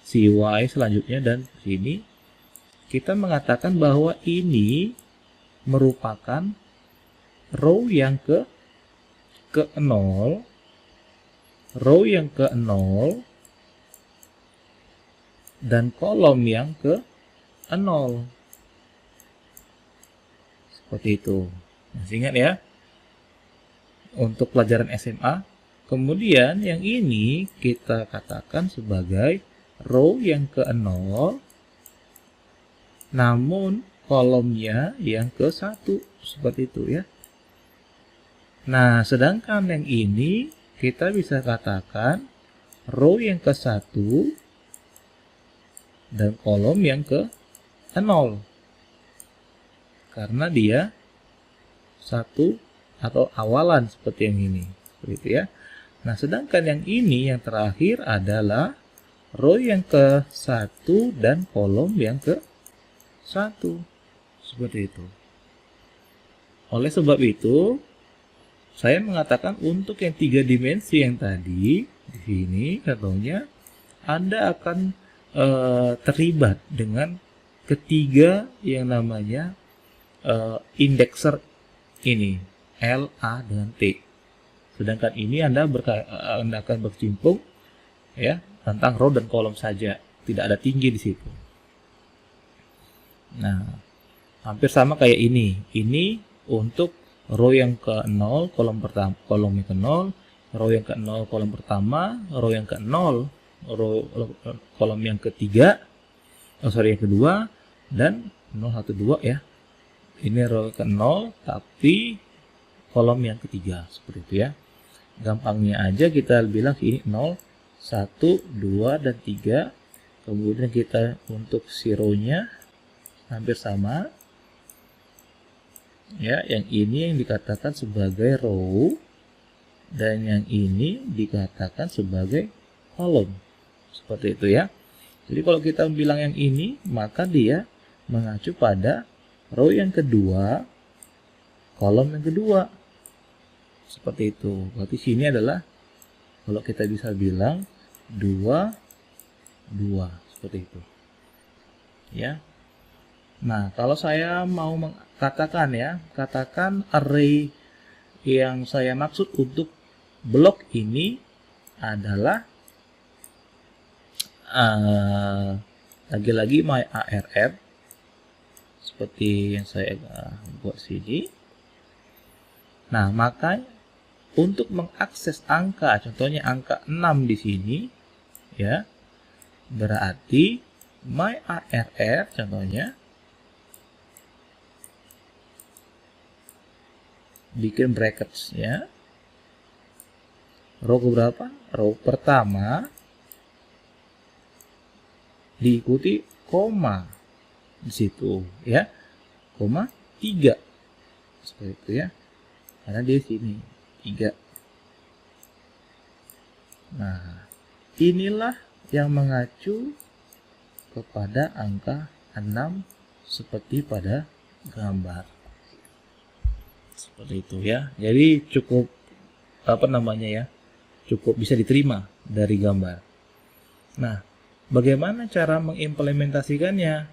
si Y selanjutnya, dan di sini kita mengatakan bahwa ini merupakan row yang ke 0, row yang ke 0, dan kolom yang ke 0. Seperti itu. Masih ingat ya? Untuk pelajaran SMA. Kemudian yang ini kita katakan sebagai row yang ke 0, namun kolomnya yang ke 1. Seperti itu ya. Nah, sedangkan yang ini kita bisa katakan row yang ke 1 dan kolom yang ke 0. Karena dia 1 atau awalan seperti yang ini. Seperti itu ya. Nah, sedangkan yang ini yang terakhir adalah row yang ke 1 dan kolom yang ke 1. Seperti itu. Oleh sebab itu, saya mengatakan untuk yang 3 dimensi yang tadi, di sini contohnya, Anda akan terlibat dengan ketiga yang namanya indexer ini, L, A, dan T. Sedangkan ini Anda akan berkecimpung ya tentang row dan kolom saja, tidak ada tinggi di situ. Nah, hampir sama kayak ini. Ini untuk row yang ke 0, kolom pertama, kolom yang ke 0, row yang ke 0, kolom pertama, row yang ke 0, kolom yang ketiga, yang kedua, dan 0, 1, 2 ya. Ini row ke 0, tapi kolom yang ketiga, seperti itu ya. Gampangnya aja kita bilang ini 0, 1, 2, dan 3. Kemudian kita untuk si row-nya hampir sama. Ya, yang ini yang dikatakan sebagai row dan yang ini dikatakan sebagai kolom. Seperti itu ya. Jadi kalau kita bilang yang ini, maka dia mengacu pada row yang kedua, kolom yang kedua. Seperti itu. Berarti sini adalah, kalau kita bisa bilang 2, 2. Seperti itu. Ya. Nah, kalau saya mau mengatakan ya, katakan array yang saya maksud untuk blok ini adalah lagi-lagi my arr seperti yang saya buat sini. Nah, maka untuk mengakses angka, contohnya angka 6 di sini, ya, berarti my arr contohnya bikin brackets ya. Row berapa? Row pertama diikuti koma di situ ya. Koma 3. Seperti itu ya. Karena di sini 3. Nah, inilah yang mengacu kepada angka 6 seperti pada gambar. Seperti itu ya. Jadi cukup cukup bisa diterima dari gambar. Nah, bagaimana cara mengimplementasikannya?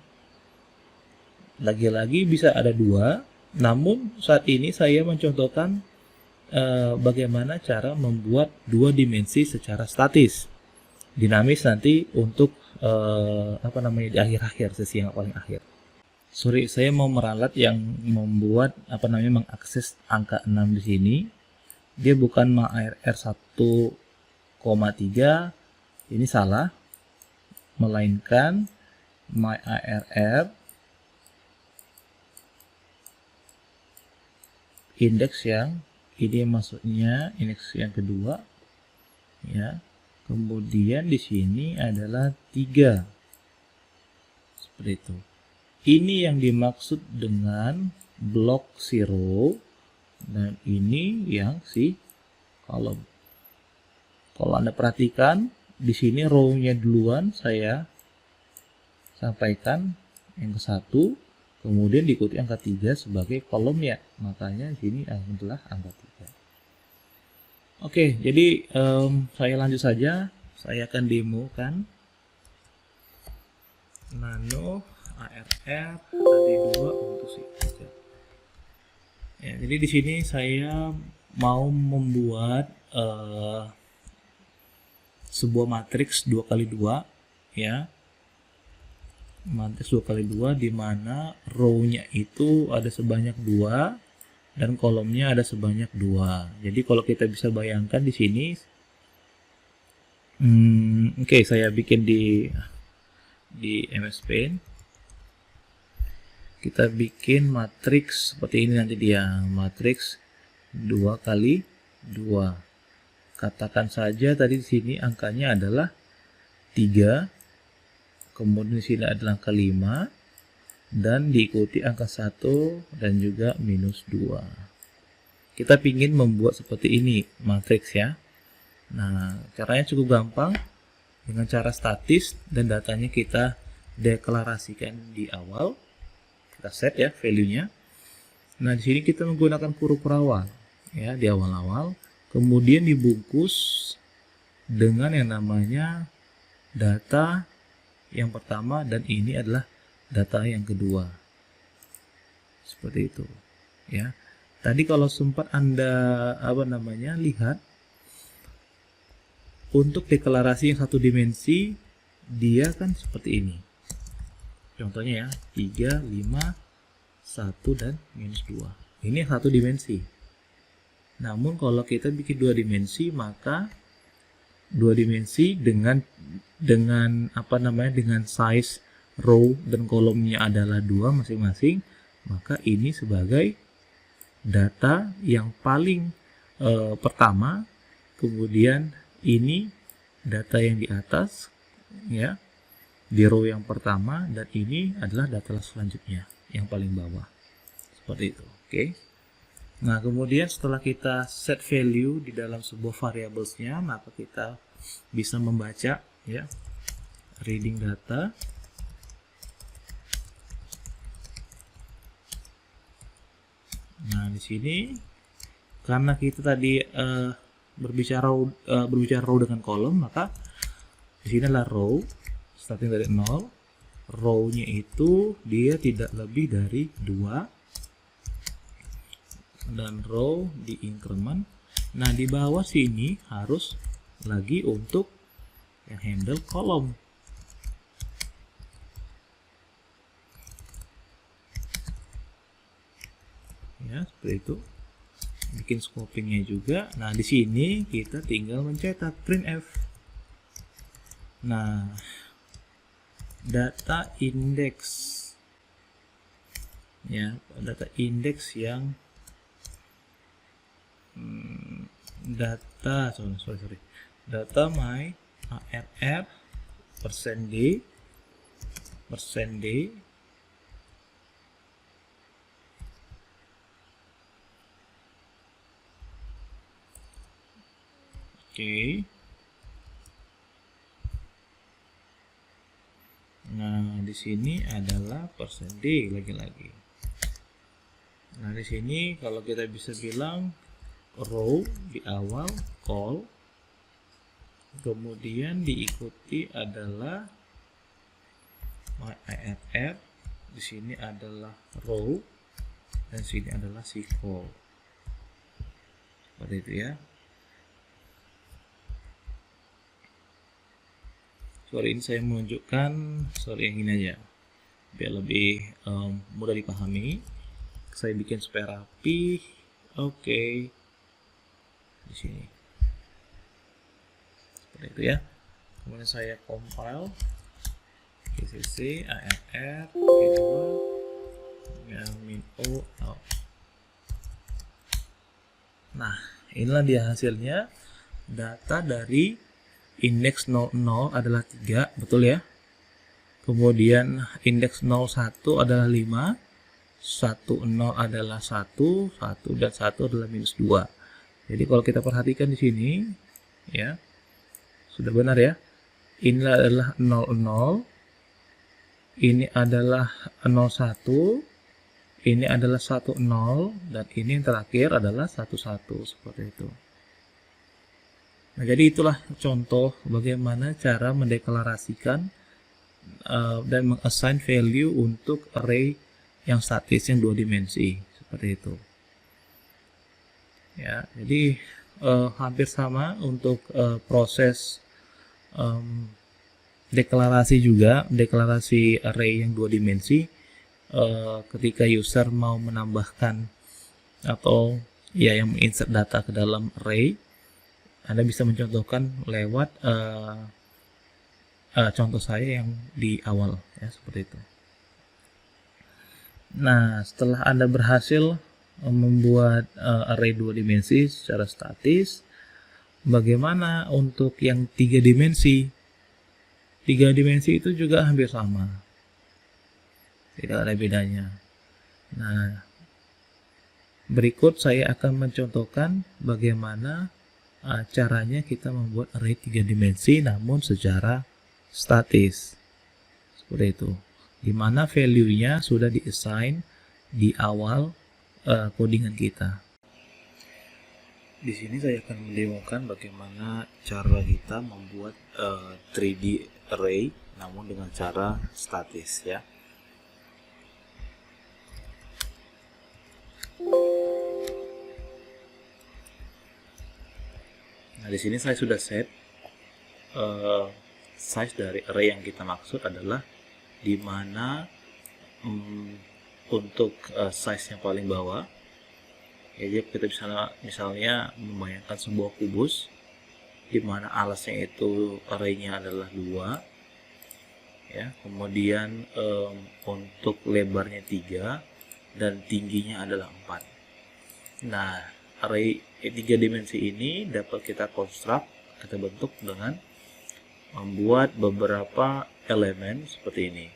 Lagi-lagi bisa ada 2, namun saat ini saya mencontohkan bagaimana cara membuat 2 dimensi secara statis. Dinamis nanti untuk di akhir-akhir, sesi yang paling akhir. Sorry, saya mau meralat yang membuat mengakses angka 6 di sini. Dia bukan MyArr 1,3, ini salah. Melainkan MyArr indeks yang ini, maksudnya indeks yang kedua ya. Kemudian di sini adalah 3. Seperti itu. Ini yang dimaksud dengan blok si row dan ini yang si kolom. Kalau Anda perhatikan di sini row-nya duluan saya sampaikan yang ke-1, kemudian diikuti angka 3 sebagai kolomnya. Makanya di sini adalah angka 3. Oke, jadi saya lanjut saja. Saya akan demokan nano arr tadi 2 untuk si ya. Jadi di sini saya mau membuat sebuah matriks 2x2 ya. Matriks 2x2 di mana row-nya itu ada sebanyak 2 dan kolomnya ada sebanyak 2. Jadi kalau kita bisa bayangkan di sini oke, saya bikin di MS Paint. Kita bikin matriks seperti ini nanti dia, matriks 2x2. Katakan saja tadi di sini angkanya adalah 3, kemudian di sini adalah angka 5 dan diikuti angka 1 dan juga minus 2. Kita ingin membuat seperti ini matriks ya. Nah, caranya cukup gampang dengan cara statis dan datanya kita deklarasikan di awal. Kita set ya value-nya. Nah, di sini kita menggunakan huruf awal ya di awal-awal, kemudian dibungkus dengan yang namanya data yang pertama dan ini adalah data yang kedua. Seperti itu ya. Tadi kalau sempat Anda lihat untuk deklarasi yang satu dimensi dia kan seperti ini. Contohnya ya, 3, 5, 1, dan minus 2. Ini satu dimensi. Namun kalau kita bikin 2 dimensi, maka 2 dimensi dengan size row dan kolomnya adalah 2 masing-masing, maka ini sebagai data yang paling pertama, kemudian ini data yang di atas ya. di row yang pertama, dan ini adalah data selanjutnya yang paling bawah. Seperti itu. Oke. Nah, kemudian setelah kita set value di dalam sebuah variablesnya, maka kita bisa membaca ya reading data. Nah, di sini karena kita tadi berbicara row dengan kolom, maka di sini adalah row starting dari 0. Row-nya itu dia tidak lebih dari 2, dan row di increment. Nah, di bawah sini harus lagi untuk yang handle kolom. Ya, seperti itu. Bikin scopingnya juga. Nah, di sini kita tinggal mencetak printf. Nah, data index ya, data index yang data my arr %d Oke. Nah, di sini adalah %d lagi-lagi. Nah, di sini kalau kita bisa bilang row di awal call, kemudian diikuti adalah my arr, di sini adalah row, dan sini adalah si call. Seperti itu ya. Sorry, ini saya menunjukkan yang ini aja biar lebih mudah dipahami. Saya bikin supaya rapi. Oke. Di sini seperti itu ya. Kemudian saya compile gcc arr min o out. Nah, inilah dia hasilnya. Data dari indeks 00 adalah 3, betul ya. Kemudian indeks 01 adalah 5, 10 adalah 1, 1 dan 1 adalah -2. Jadi kalau kita perhatikan di sini ya, sudah benar ya. Ini adalah 00, ini adalah 01, ini adalah 10, dan ini yang terakhir adalah 11, seperti itu. Nah, jadi itulah contoh bagaimana cara mendeklarasikan dan mengassign value untuk array yang statis yang 2 dimensi, seperti itu. Ya, jadi hampir sama untuk proses deklarasi juga, deklarasi array yang 2 dimensi. Ketika user mau menambahkan atau ya yang menginsert data ke dalam array, Anda bisa mencontohkan lewat contoh saya yang di awal ya, seperti itu. Nah, setelah Anda berhasil membuat array 2 dimensi secara statis, bagaimana untuk yang 3 dimensi? 3 dimensi itu juga hampir sama, tidak ada bedanya. Nah, berikut saya akan mencontohkan bagaimana caranya kita membuat array 3 dimensi namun secara statis, seperti itu, dimana value-nya sudah di-assign di awal codingan kita. Di sini saya akan mendemokan bagaimana cara kita membuat 3D array namun dengan cara statis ya. Nah, di sini saya sudah set size dari array yang kita maksud adalah di mana untuk size yang paling bawah ya, jadi kita bisa misalnya membayangkan sebuah kubus di mana alasnya itu arraynya adalah 2 ya, kemudian untuk lebarnya 3 dan tingginya adalah 4. Nah, array 3 dimensi ini dapat kita konstruk, kita bentuk dengan membuat beberapa elemen seperti ini.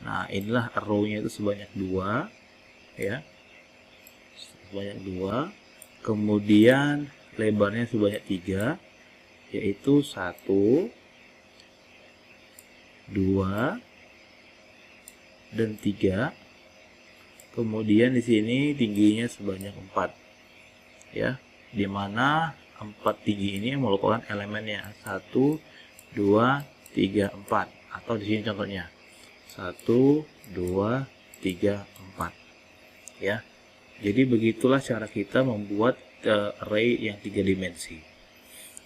Nah, inilah row-nya itu sebanyak 2 ya. Sebanyak 2. Kemudian lebarnya sebanyak 3, yaitu 1, 2, dan 3. Kemudian di sini tingginya sebanyak 4 ya, dimana 4 tinggi ini merupakan elemennya 1, 2, 3, 4, atau di sini contohnya 1, 2, 3, 4 ya. Jadi begitulah cara kita membuat array yang 3 dimensi.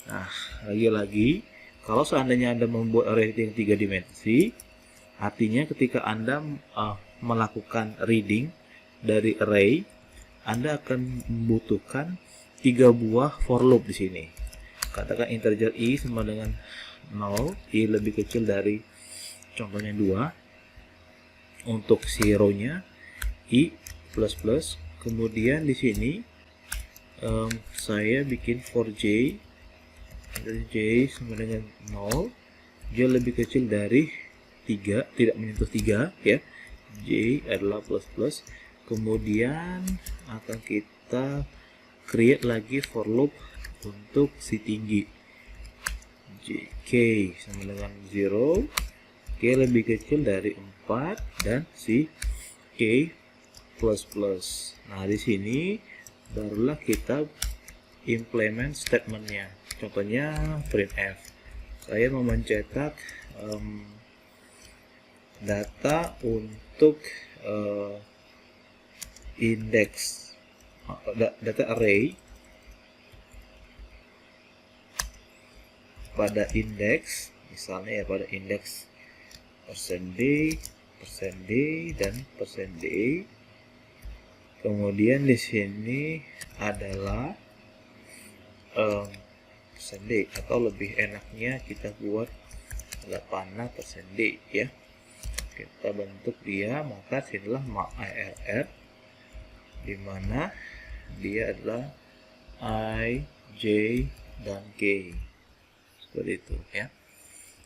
Nah, lagi-lagi kalau seandainya Anda membuat array yang 3 dimensi, artinya ketika Anda melakukan reading dari array, Anda akan membutuhkan 3 buah for loop di sini. Katakan integer i sama dengan 0, i lebih kecil dari contohnya 2. Untuk si row-nya i plus plus. Kemudian di sini saya bikin for j, j sama dengan 0, j lebih kecil dari 3, tidak menyentuh 3 ya. J adalah plus plus. Kemudian akan kita create lagi for loop untuk si tinggi, k sama dengan 0, k lebih kecil dari 4, dan si k plus plus. Nah, di sini barulah kita implement statementnya. Contohnya printf. Saya mau mencetak data untuk indeks, data array pada indeks, misalnya ya pada indeks %d, %d, dan %d. Kemudian di sini adalah %d, atau lebih enaknya kita buat adalah panah %d ya. Kita bentuk dia, maka sinilah arr, dimana dia adalah i, j, dan k, seperti itu ya.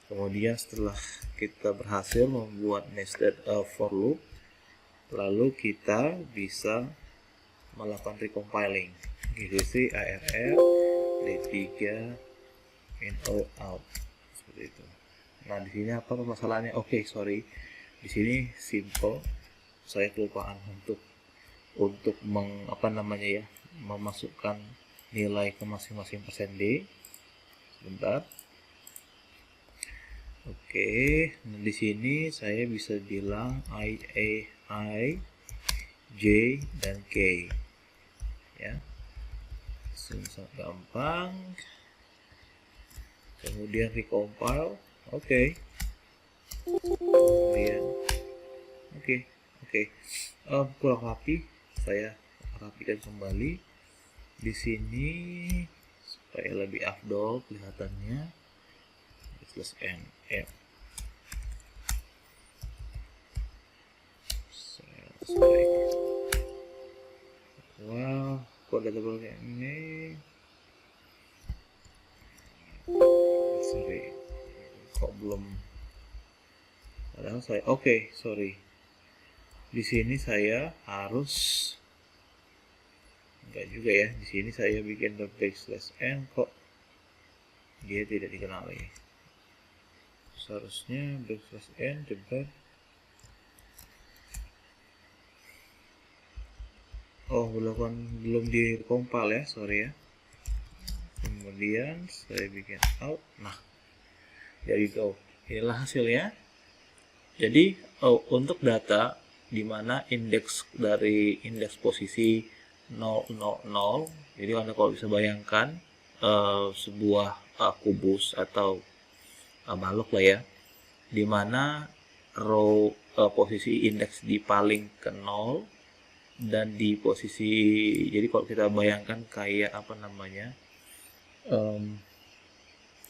Kemudian setelah kita berhasil membuat nested for loop, lalu kita bisa melakukan recompiling. gcc arr d3 in out, seperti itu. Nah, di sini apa permasalahannya? Oke, sorry. Di sini simple. Saya kelupaan untuk memasukkan nilai ke masing-masing %d. Sebentar. Oke, nah di sini saya bisa bilang i, j, dan k ya. Sangat gampang. Kemudian recompile. Oke. Kemudian oke. Kurang rapi, saya rapikan kembali di sini supaya lebih afdol kelihatannya. Plus n ya. Wow, kok ada tabelnya ini? Sorry, kok belum? Padahal saya sorry. Di sini saya harus enggak juga ya. Di sini saya bikin /n, kok dia tidak dikenali. Seharusnya /n jebret. Belum di compile ya, sorry ya. Kemudian saya bikin out. Nah, there you go. Inilah hasilnya. Jadi untuk data di mana indeks dari indeks posisi 000, jadi Anda kalau bisa bayangkan sebuah kubus atau balok lah ya, di mana row posisi indeks di paling ke 0, dan di posisi, jadi kalau kita bayangkan kayak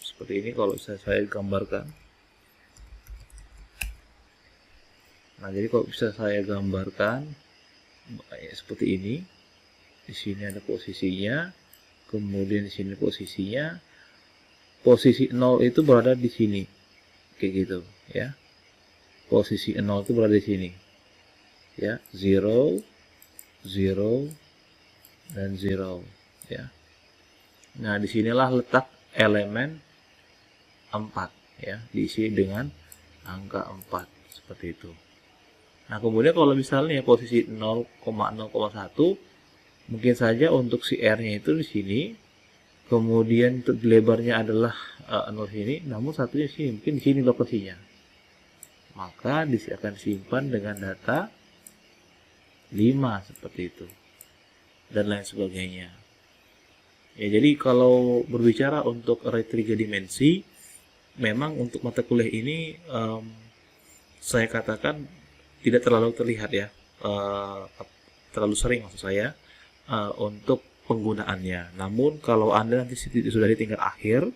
seperti ini, kalau bisa saya gambarkan. Nah, jadi kalau bisa saya gambarkan seperti ini. Di sini ada posisinya, kemudian di sini posisinya, posisi 0 itu berada di sini, kayak gitu ya. Posisi 0 itu berada di sini ya, 0, 0, dan 0 ya. Nah, disinilah letak elemen 4 ya, diisi dengan angka 4 seperti itu. Nah, kemudian kalau misalnya posisi 0,0,1, mungkin saja untuk si R-nya itu di sini, kemudian untuk lebarnya adalah 0 sini, namun satunya sini, mungkin di sini lokasinya. Maka akan disimpan dengan data 5 seperti itu, dan lain sebagainya. Ya, jadi kalau berbicara untuk array 3 dimensi, memang untuk mata kuliah ini saya katakan tidak terlalu terlihat ya, terlalu sering maksud saya untuk penggunaannya. Namun kalau Anda nanti sudah di tingkat akhir,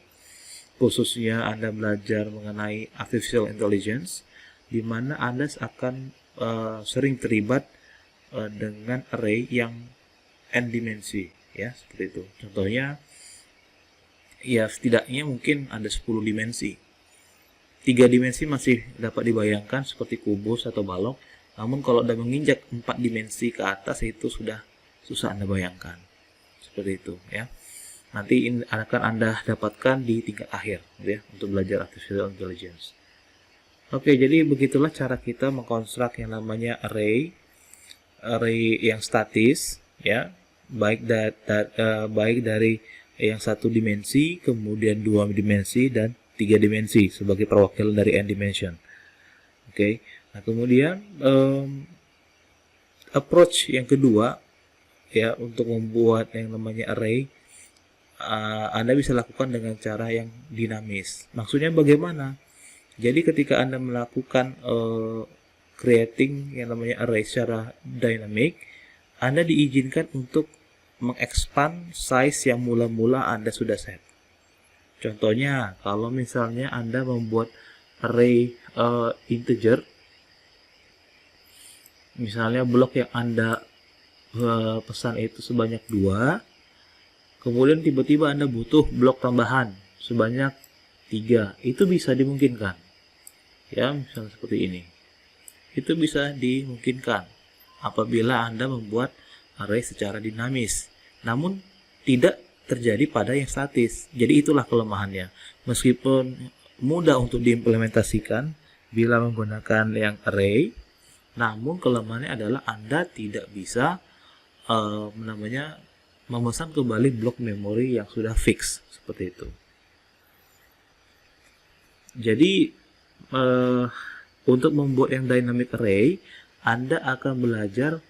khususnya Anda belajar mengenai artificial intelligence, di mana Anda akan sering terlibat dengan array yang n dimensi ya, seperti itu. Contohnya ya setidaknya mungkin ada 10 dimensi. 3 dimensi masih dapat dibayangkan seperti kubus atau balok, namun kalau Anda menginjak 4 dimensi ke atas itu sudah susah Anda bayangkan. Seperti itu ya. Nanti akan Anda dapatkan di tingkat akhir ya, untuk belajar artificial intelligence. Oke, jadi begitulah cara kita mengkonstruk yang namanya array yang statis ya, baik dari yang 1 dimensi, kemudian 2 dimensi, dan 3 dimensi sebagai perwakilan dari n dimension. Oke. Nah, kemudian approach yang kedua ya, untuk membuat yang namanya array, Anda bisa lakukan dengan cara yang dinamis. Maksudnya bagaimana? Jadi ketika Anda melakukan creating yang namanya array secara dynamic, Anda diizinkan untuk mengexpand size yang mula-mula Anda sudah set. Contohnya, kalau misalnya Anda membuat array integer, misalnya blok yang Anda pesan itu sebanyak 2, kemudian tiba-tiba Anda butuh blok tambahan sebanyak 3, itu bisa dimungkinkan. Ya, misalnya seperti ini. Itu bisa dimungkinkan apabila Anda membuat array secara dinamis. Namun tidak terjadi pada yang statis. Jadi itulah kelemahannya. Meskipun mudah untuk diimplementasikan bila menggunakan yang array, namun kelemahannya adalah Anda tidak bisa memesan kembali blok memori yang sudah fix seperti itu. Jadi untuk membuat yang dynamic array, Anda akan belajar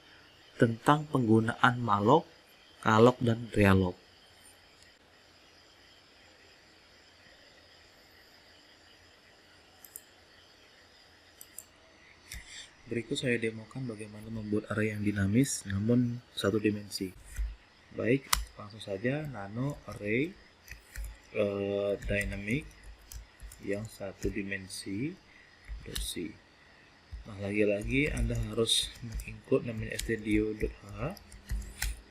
tentang penggunaan malloc, calloc, dan realloc. Berikut saya demokan bagaimana membuat array yang dinamis namun 1 dimensi. Baik, langsung saja nano array dynamic yang 1 dimensi .c. Nah, lagi-lagi Anda harus menginclude namanya stdio.h.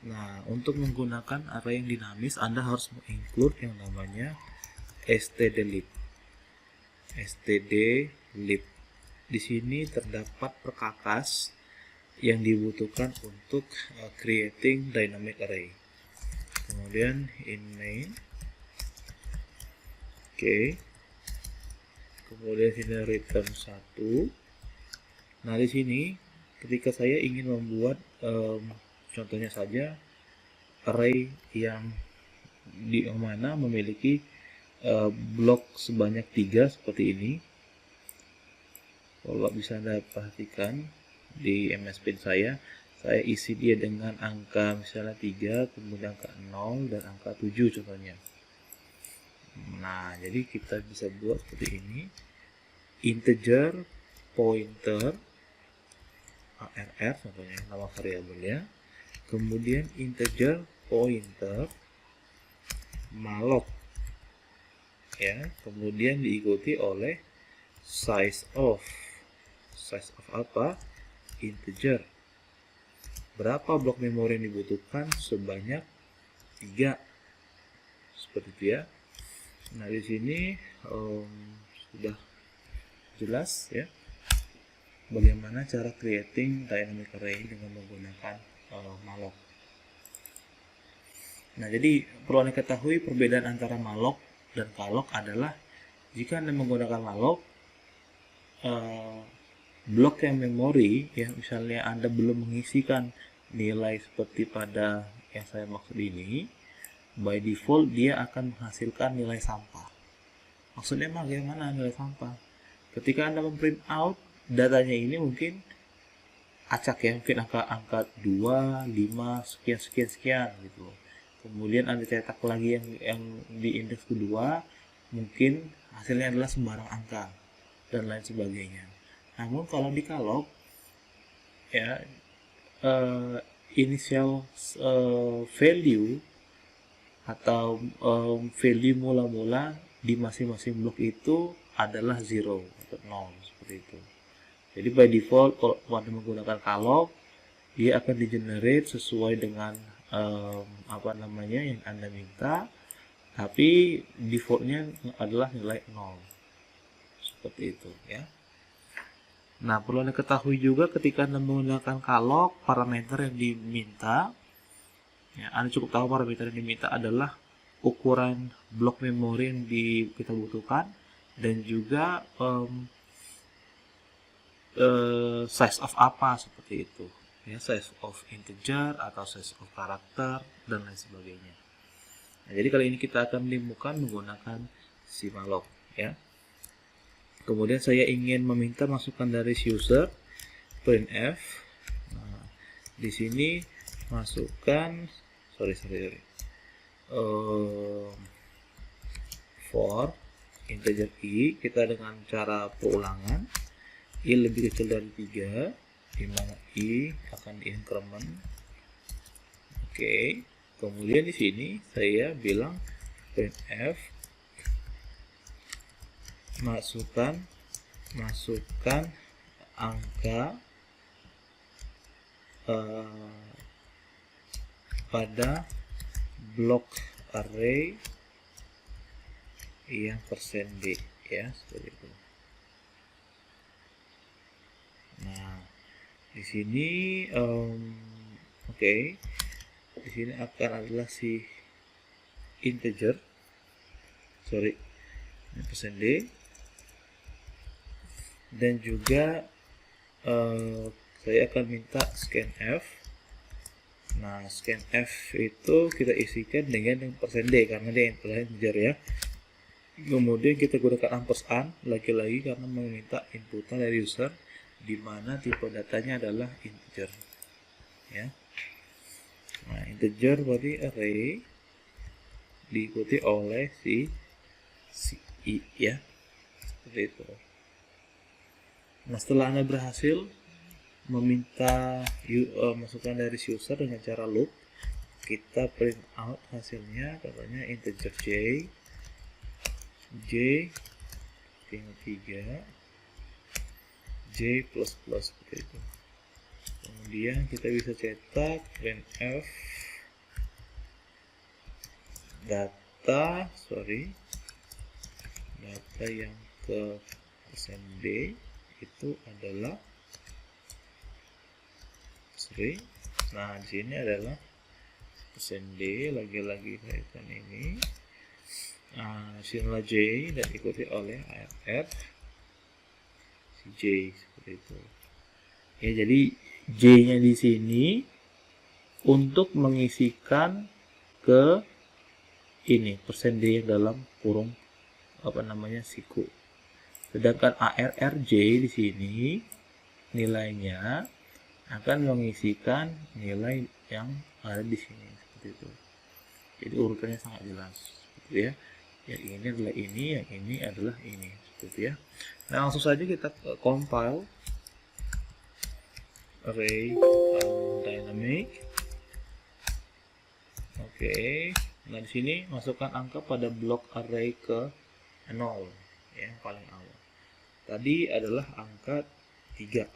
Nah, untuk menggunakan array yang dinamis, Anda harus menginclude yang namanya stdlib. stdlib. Di sini terdapat perkakas yang dibutuhkan untuk creating dynamic array. Kemudian in main. Oke. Kemudian sini return 1. Nah, di sini ketika saya ingin membuat contohnya saja array yang di mana memiliki blok sebanyak 3 seperti ini. Kalau bisa Anda perhatikan di MS Paint saya isi dia dengan angka misalnya 3, kemudian angka 0, dan angka 7 contohnya. Nah, jadi kita bisa buat seperti ini. Integer, pointer, arr contohnya nama variabelnya. Kemudian integer, pointer, malloc. Ya, kemudian diikuti oleh size of apa? Integer. Berapa blok memori yang dibutuhkan? Sebanyak 3. Seperti itu ya. Nah, di sini sudah jelas ya bagaimana cara creating dynamic array dengan menggunakan malloc. Nah, jadi perlu Anda ketahui perbedaan antara malloc dan calloc adalah jika Anda menggunakan malloc, blok yang memori ya, misalnya Anda belum mengisikan nilai seperti pada yang saya maksud ini, by default dia akan menghasilkan nilai sampah. Maksudnya bagaimana nilai sampah? Ketika Anda memprint out datanya ini mungkin acak ya, mungkin angka 2, 5, sekian gitu. Kemudian Anda cetak lagi yang di indeks kedua, mungkin hasilnya adalah sembarang angka dan lain sebagainya. Namun kalau di calloc ya, initial value atau value mula-mula di masing-masing blok itu adalah 0 atau 0 seperti itu. Jadi by default kalau Anda menggunakan calloc, dia akan di-generate sesuai dengan apa namanya yang Anda minta, tapi defaultnya adalah nilai 0 seperti itu ya. Nah, perlu Anda ketahui juga ketika Anda menggunakan calloc, parameter yang diminta ya, Anda cukup tahu parameter yang diminta adalah ukuran blok memori yang kita butuhkan dan juga size of apa seperti itu ya, size of integer atau size of karakter dan lain sebagainya. Nah, jadi kali ini kita akan menemukan menggunakan si malloc ya. Kemudian saya ingin meminta masukan dari user printf. Nah, di sini masukkan for integer i, kita dengan cara perulangan i lebih kecil dari 3, di mana i akan di-increment. Oke. Kemudian di sini saya bilang printf masukkan angka pada blok array yang %d ya, seperti itu. Nah, di sini oke. Di sini akan adalah si integer, %d, dan juga saya akan minta scanf. Nah, scanf itu kita isikan dengan %d karena dia integer ya. Kemudian kita gunakan ampersand lagi-lagi karena meminta inputan dari user di mana tipe datanya adalah integer ya. Nah, integer berarti array diikuti oleh si i ya, seperti itu. Nah, setelah Anda berhasil meminta masukan dari user dengan cara loop, kita print out hasilnya, contohnya integer tinggal 3, j plus seperti itu. Kemudian kita bisa cetak printf data yang ke %d itu adalah string. Nah, di sini adalah %d, lagi-lagi kaitan ini. Hasilnya j dan diikuti oleh arr si j seperti itu. Ya, jadi j-nya di sini untuk mengisikan ke ini %d yang dalam kurung siku. Sedangkan arrj di sini nilainya akan mengisikan nilai yang ada di sini seperti itu. Jadi urutannya sangat jelas seperti ya. Yang ini adalah ini, yang ini adalah ini seperti ya. Nah, langsung saja kita compile array dynamic. Oke. Nah, di sini masukkan angka pada blok array ke 0 ya, yang paling awal. Tadi adalah angka 3.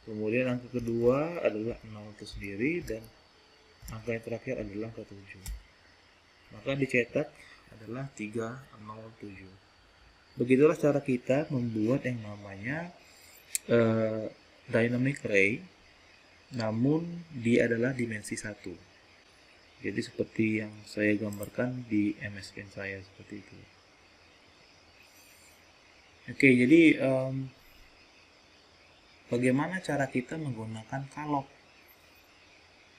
Kemudian angka kedua adalah 0 itu sendiri dan angka yang terakhir adalah angka 7. Maka dicetak adalah 307. Begitulah cara kita membuat yang namanya dynamic ray, namun dia adalah dimensi 1. Jadi seperti yang saya gambarkan di MS Paint saya seperti itu. Oke, jadi bagaimana cara kita menggunakan kalok?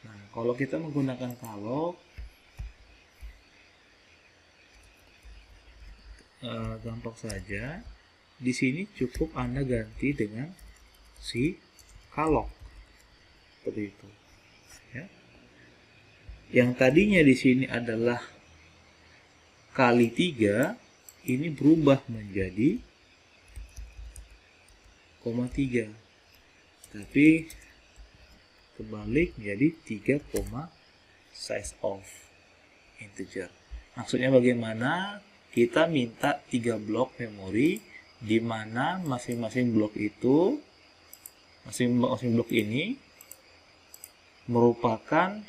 Nah, kalau kita menggunakan kalok, gampang saja. Di sini cukup Anda ganti dengan si kalok, seperti itu. Ya. Yang tadinya di sini adalah kali 3, ini berubah menjadi 0,3. Tapi kebalik menjadi 3, size of integer. Maksudnya bagaimana? Kita minta 3 blok memori, di mana masing-masing blok itu, masing-masing blok ini merupakan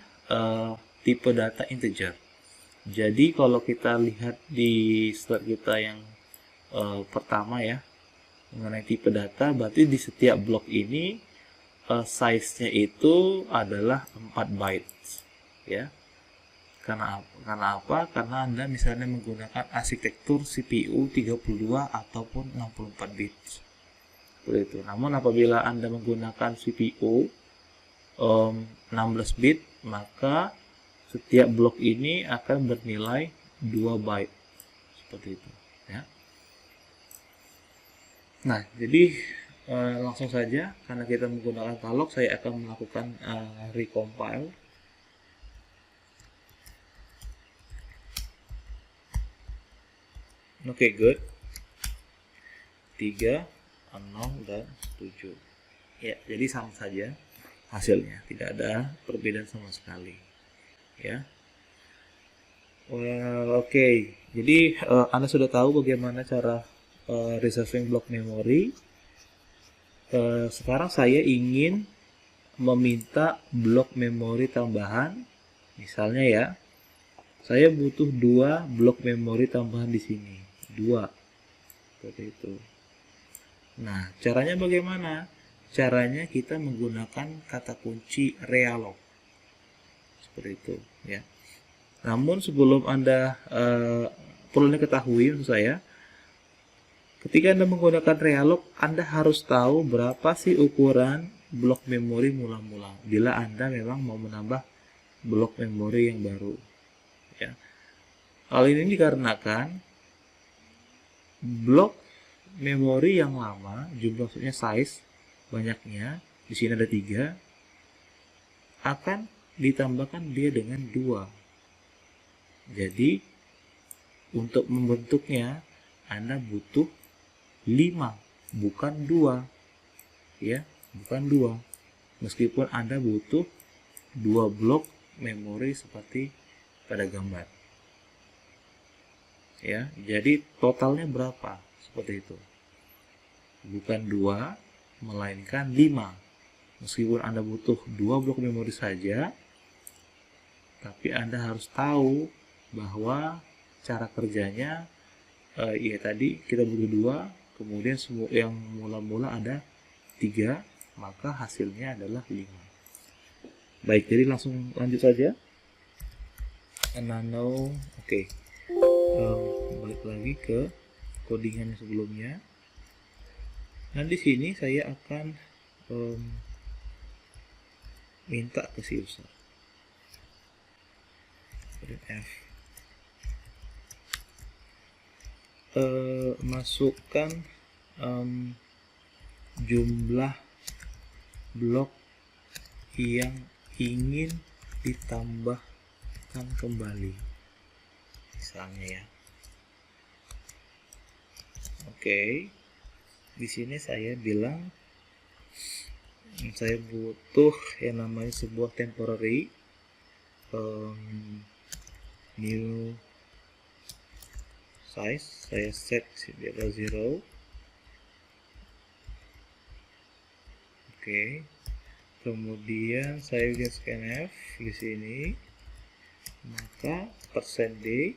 tipe data integer. Jadi kalau kita lihat di slide kita yang pertama ya, mengenai tipe data, berarti di setiap blok ini size-nya itu adalah 4 bytes ya. Karena apa? Karena Anda misalnya menggunakan arsitektur CPU 32 ataupun 64 bits. Seperti itu. Namun apabila Anda menggunakan CPU 16 bit, maka setiap blok ini akan bernilai 2 byte. Seperti itu ya. Nah, jadi langsung saja, karena kita menggunakan kalok, saya akan melakukan recompile. Oke, good. 3, 0, dan 7. Ya, jadi sama saja hasilnya. Tidak ada perbedaan sama sekali. Ya. Well, oke. Jadi, Anda sudah tahu bagaimana cara reserving block memory. Sekarang saya ingin meminta blok memori tambahan. Misalnya ya, saya butuh 2 blok memori tambahan di sini. 2 seperti itu. Nah, caranya bagaimana? Caranya kita menggunakan kata kunci realloc seperti itu ya. Namun sebelum Anda perlu diketahui maksud saya, ketika Anda menggunakan realloc, Anda harus tahu berapa sih ukuran blok memori mula-mula bila Anda memang mau menambah blok memori yang baru ya. Hal ini dikarenakan blok memori yang lama, maksudnya size banyaknya, di sini ada 3, akan ditambahkan dia dengan 2. Jadi untuk membentuknya Anda butuh 5, bukan 2 ya, bukan 2. Meskipun Anda butuh 2 blok memori seperti pada gambar ya. Jadi totalnya berapa? Seperti itu. Bukan 2, melainkan 5. Meskipun Anda butuh 2 blok memori saja, tapi Anda harus tahu bahwa cara kerjanya ya tadi kita butuh 2, kemudian semua yang mula-mula ada 3, maka hasilnya adalah 5. Baik, jadi langsung lanjut saja. Nano, oke. Balik lagi ke codingan sebelumnya. Nah, di sini saya akan minta ke si user F masukkan jumlah blok yang ingin ditambahkan kembali, misalnya ya. Oke, di sini saya bilang saya butuh yang namanya sebuah temporary new size. Saya set di atas 0. Oke, kemudian saya bikin scanf di sini, maka %d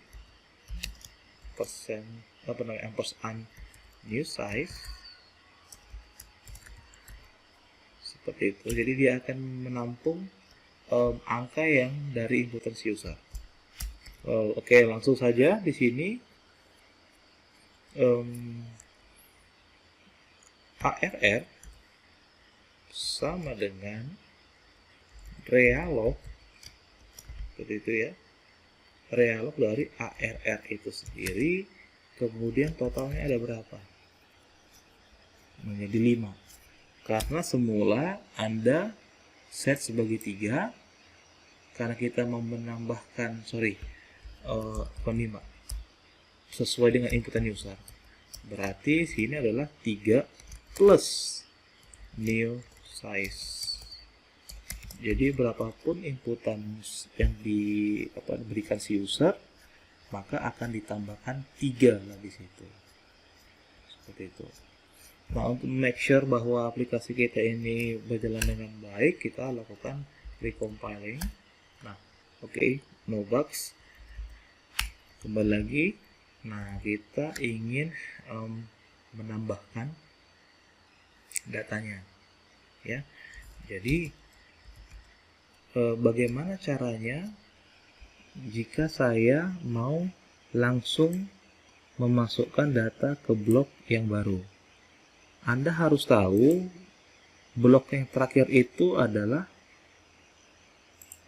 ampersand new size seperti itu. Jadi dia akan menampung angka yang dari inputan si user. Oke, langsung saja di sini ARR sama dengan realog, seperti itu ya, realog dari ARR itu sendiri, kemudian totalnya ada berapa? Menjadi 5, karena semula Anda set sebagai 3, karena kita mau menambahkan sesuai dengan inputan user, berarti sini adalah 3 plus new size. Jadi berapapun inputan yang diberikan si user, maka akan ditambahkan 3 lah di situ. Seperti itu. Nah, untuk make sure bahwa aplikasi kita ini berjalan dengan baik, kita lakukan recompiling. Nah, oke, no bugs. Kembali lagi. Nah, kita ingin menambahkan datanya, ya. Jadi bagaimana caranya jika saya mau langsung memasukkan data ke blok yang baru? Anda harus tahu blok yang terakhir itu adalah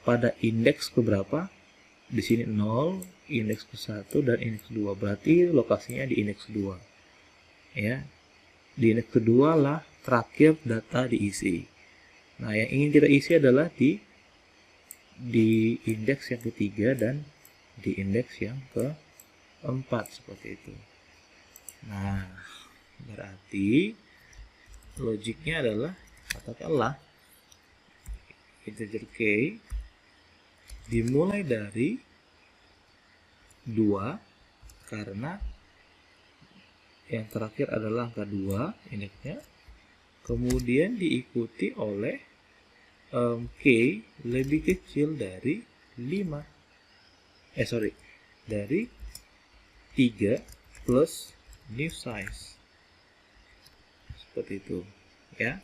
pada indeks keberapa. Di sini 0, indeks ke-1 dan indeks 2. Berarti lokasinya di indeks 2. Ya. Di indeks kedua lah terakhir data diisi. Nah, yang ingin kita isi adalah di indeks yang ketiga dan di indeks yang keempat, seperti itu. Nah, berarti logiknya adalah, katakanlah integer k dimulai dari 2, karena yang terakhir adalah angka 2 indeksnya, kemudian diikuti oleh k lebih kecil dari 5, dari 3 plus new size, seperti itu ya.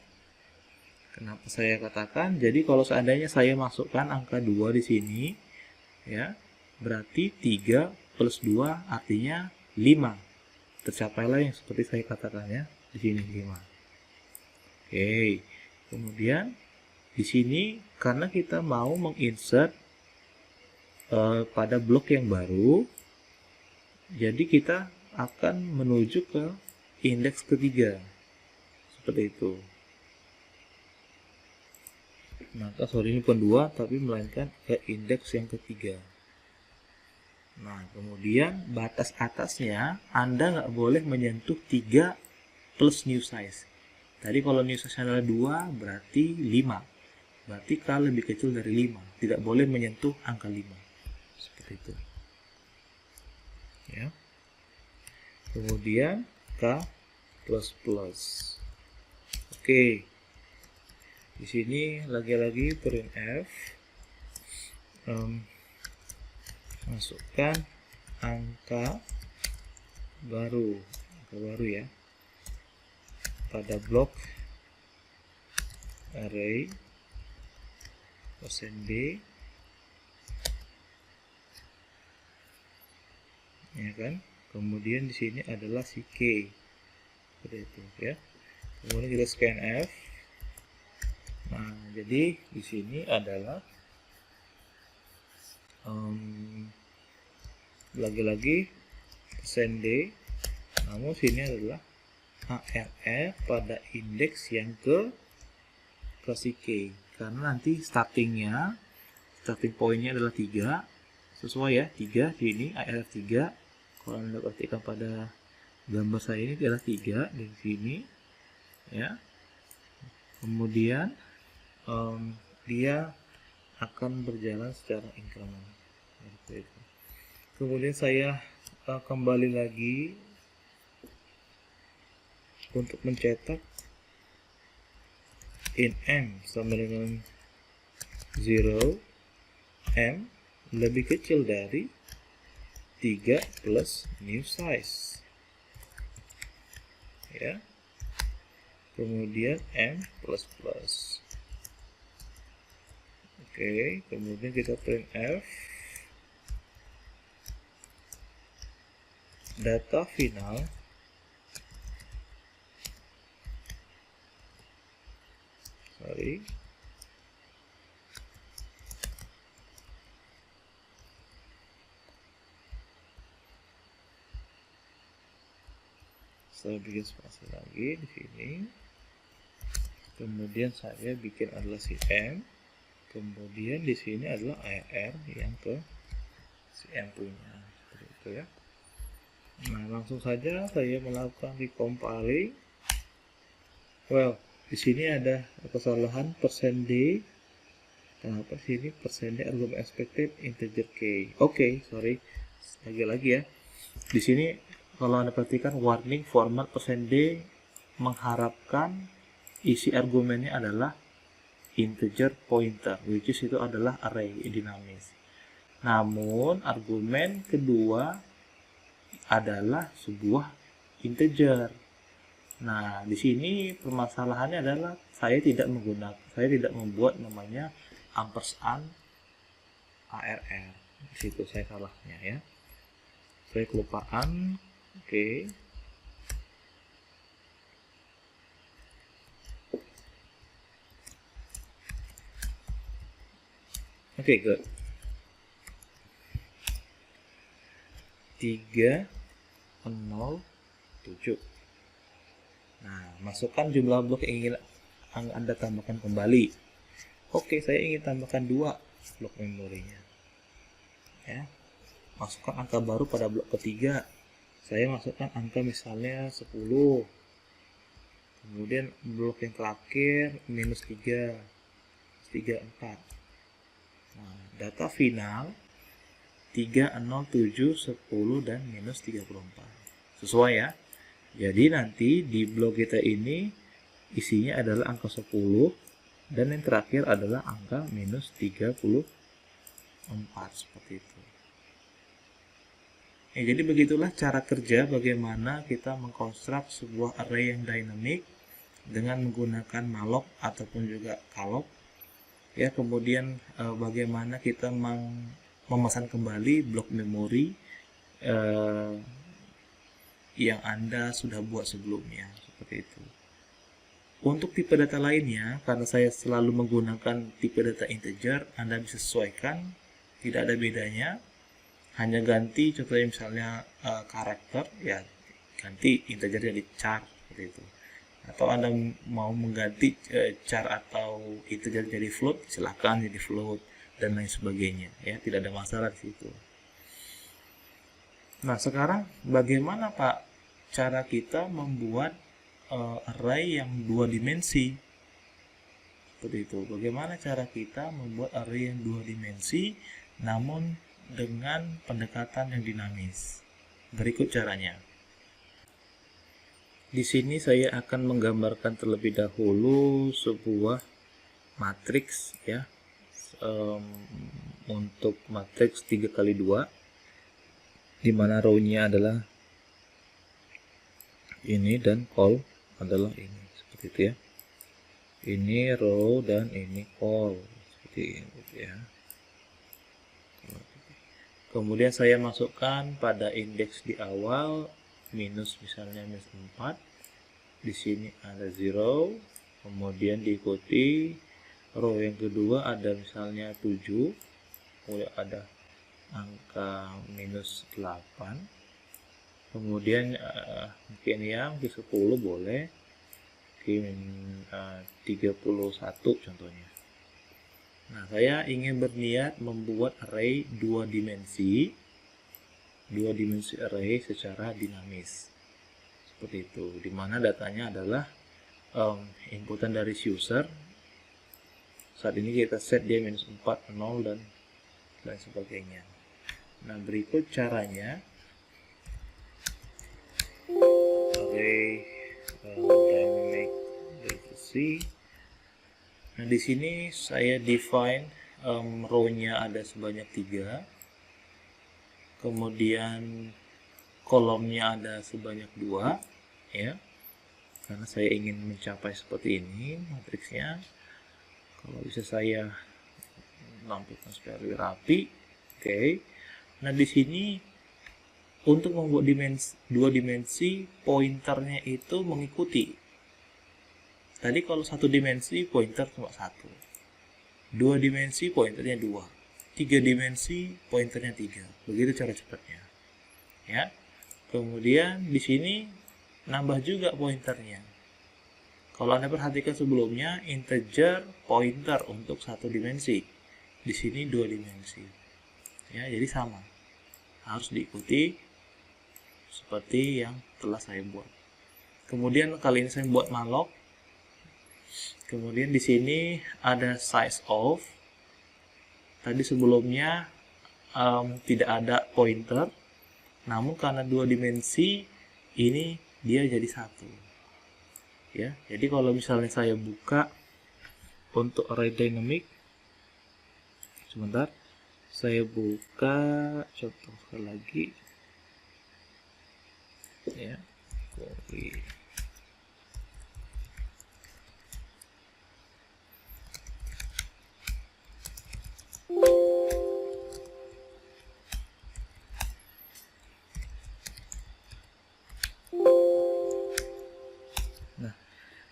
Kenapa saya katakan, jadi kalau seandainya saya masukkan angka 2 di sini, ya, berarti 3 plus 2 artinya 5. Tercapailah yang seperti saya katakan ya, di sini 5. Oke, kemudian di sini karena kita mau menginsert pada blok yang baru, jadi kita akan menuju ke indeks ketiga, seperti itu. Maka ini bukan 2, tapi melainkan ke indeks yang ketiga. Nah, kemudian batas atasnya Anda nggak boleh menyentuh 3 plus new size. Tadi kalau new size adalah 2, berarti 5. Berarti K lebih kecil dari 5. Tidak boleh menyentuh angka 5. Seperti itu. Ya. Kemudian K plus plus. Oke. Di sini lagi-lagi printf, masukkan angka baru ya, pada blok array %d, ya kan. Kemudian di sini adalah si k, seperti itu ya. Kemudian kita scanf. Nah, jadi di sini adalah lagi-lagi %d, namun sini adalah ARR pada indeks yang ke si k, karena nanti starting pointnya adalah 3, sesuai ya, 3 sini ARR 3. Kalau Anda perhatikan pada gambar saya ini adalah 3 di sini ya. Kemudian dia akan berjalan secara increment. Kemudian saya kembali lagi untuk mencetak in m sama dengan 0, m lebih kecil dari 3 plus new size, ya. Kemudian m plus plus. Oke, kemudian kita print f data final saya bikin spasi lagi di sini, kemudian saya bikin adalah si m, kemudian di sini adalah AR yang ke si m punya, seperti itu ya. Nah, langsung saja saya melakukan recompiling. Well, di sini ada kesalahan %d. Kenapa sini %d argument expected integer k? Oke, sorry. Lagi-lagi ya. Di sini kalau Anda perhatikan warning format %d mengharapkan isi argumennya adalah integer pointer, which is itu adalah array dinamis. Namun argumen kedua adalah sebuah integer. Nah, di sini permasalahannya adalah saya tidak membuat namanya ampersand ARR. Di situ saya salahnya ya. Saya kelupaan. Oke. Oke, good. 3 0 7. Nah, masukkan jumlah blok yang ingin Anda tambahkan kembali. Oke, saya ingin tambahkan 2 blok memorinya. Ya. Masukkan angka baru pada blok ketiga. Saya masukkan angka misalnya 10. Kemudian blok yang terakhir minus 3. 3 4. Nah, data final 3 0 7 10 dan minus 34. Sesuai ya. Jadi nanti di blok kita ini isinya adalah angka 10 dan yang terakhir adalah angka minus 34, seperti itu. Ya, jadi begitulah cara kerja bagaimana kita mengkonstruk sebuah array yang dynamic dengan menggunakan malloc ataupun juga calloc. Ya, kemudian bagaimana kita memesan kembali blok memori yang Anda sudah buat sebelumnya, seperti itu. Untuk tipe data lainnya, karena saya selalu menggunakan tipe data integer, Anda bisa sesuaikan, tidak ada bedanya, hanya ganti contohnya misalnya karakter, ya ganti integer jadi char, seperti itu. Atau Anda mau mengganti char atau integer jadi float, silakan jadi float dan lain sebagainya, ya tidak ada masalah di situ. Nah, sekarang bagaimana Pak cara kita membuat array yang 2 dimensi? Seperti itu. Bagaimana cara kita membuat array yang 2 dimensi namun dengan pendekatan yang dinamis? Berikut caranya. Di sini saya akan menggambarkan terlebih dahulu sebuah matriks ya. Untuk matriks 3x2 di mana row-nya adalah ini dan col adalah ini, seperti itu ya. Ini row dan ini col, seperti ini ya. Kemudian saya masukkan pada indeks di awal minus, misalnya minus 4. Di sini ada 0, kemudian diikuti row yang kedua ada misalnya 7, kemudian ada angka minus 8, kemudian mungkin yang di 10 boleh, mungkin 31 contohnya. Nah, saya ingin berniat membuat array 2 dimensi array secara dinamis, seperti itu, dimana datanya adalah inputan dari user. Saat ini kita set dia minus 4, 0 dan lain sebagainya. Nah, berikut caranya array dynamic literacy. Nah, di sini saya define row-nya ada sebanyak 3, kemudian kolomnya ada sebanyak 2 ya, karena saya ingin mencapai seperti ini matriksnya. Kalau bisa saya lampirkan supaya lebih rapi. Oke. Nah, di sini untuk membuat dua dimensi pointernya itu mengikuti. Tadi kalau satu dimensi pointer cuma 1. 2 dimensi pointernya 2. 3 dimensi pointernya 3. Begitu cara cepatnya. Ya. Kemudian di sini nambah juga pointernya. Kalau Anda perhatikan sebelumnya integer pointer untuk 1 dimensi. Di sini 2 dimensi. Ya, jadi sama. Harus diikuti seperti yang telah saya buat. Kemudian kali ini saya buat malloc. Kemudian di sini ada size of. Tadi sebelumnya tidak ada pointer, namun karena 2 dimensi ini dia jadi 1. Ya, jadi kalau misalnya saya buka untuk array dynamic, sebentar, saya buka contoh sekali lagi. Ya, copy. Nah,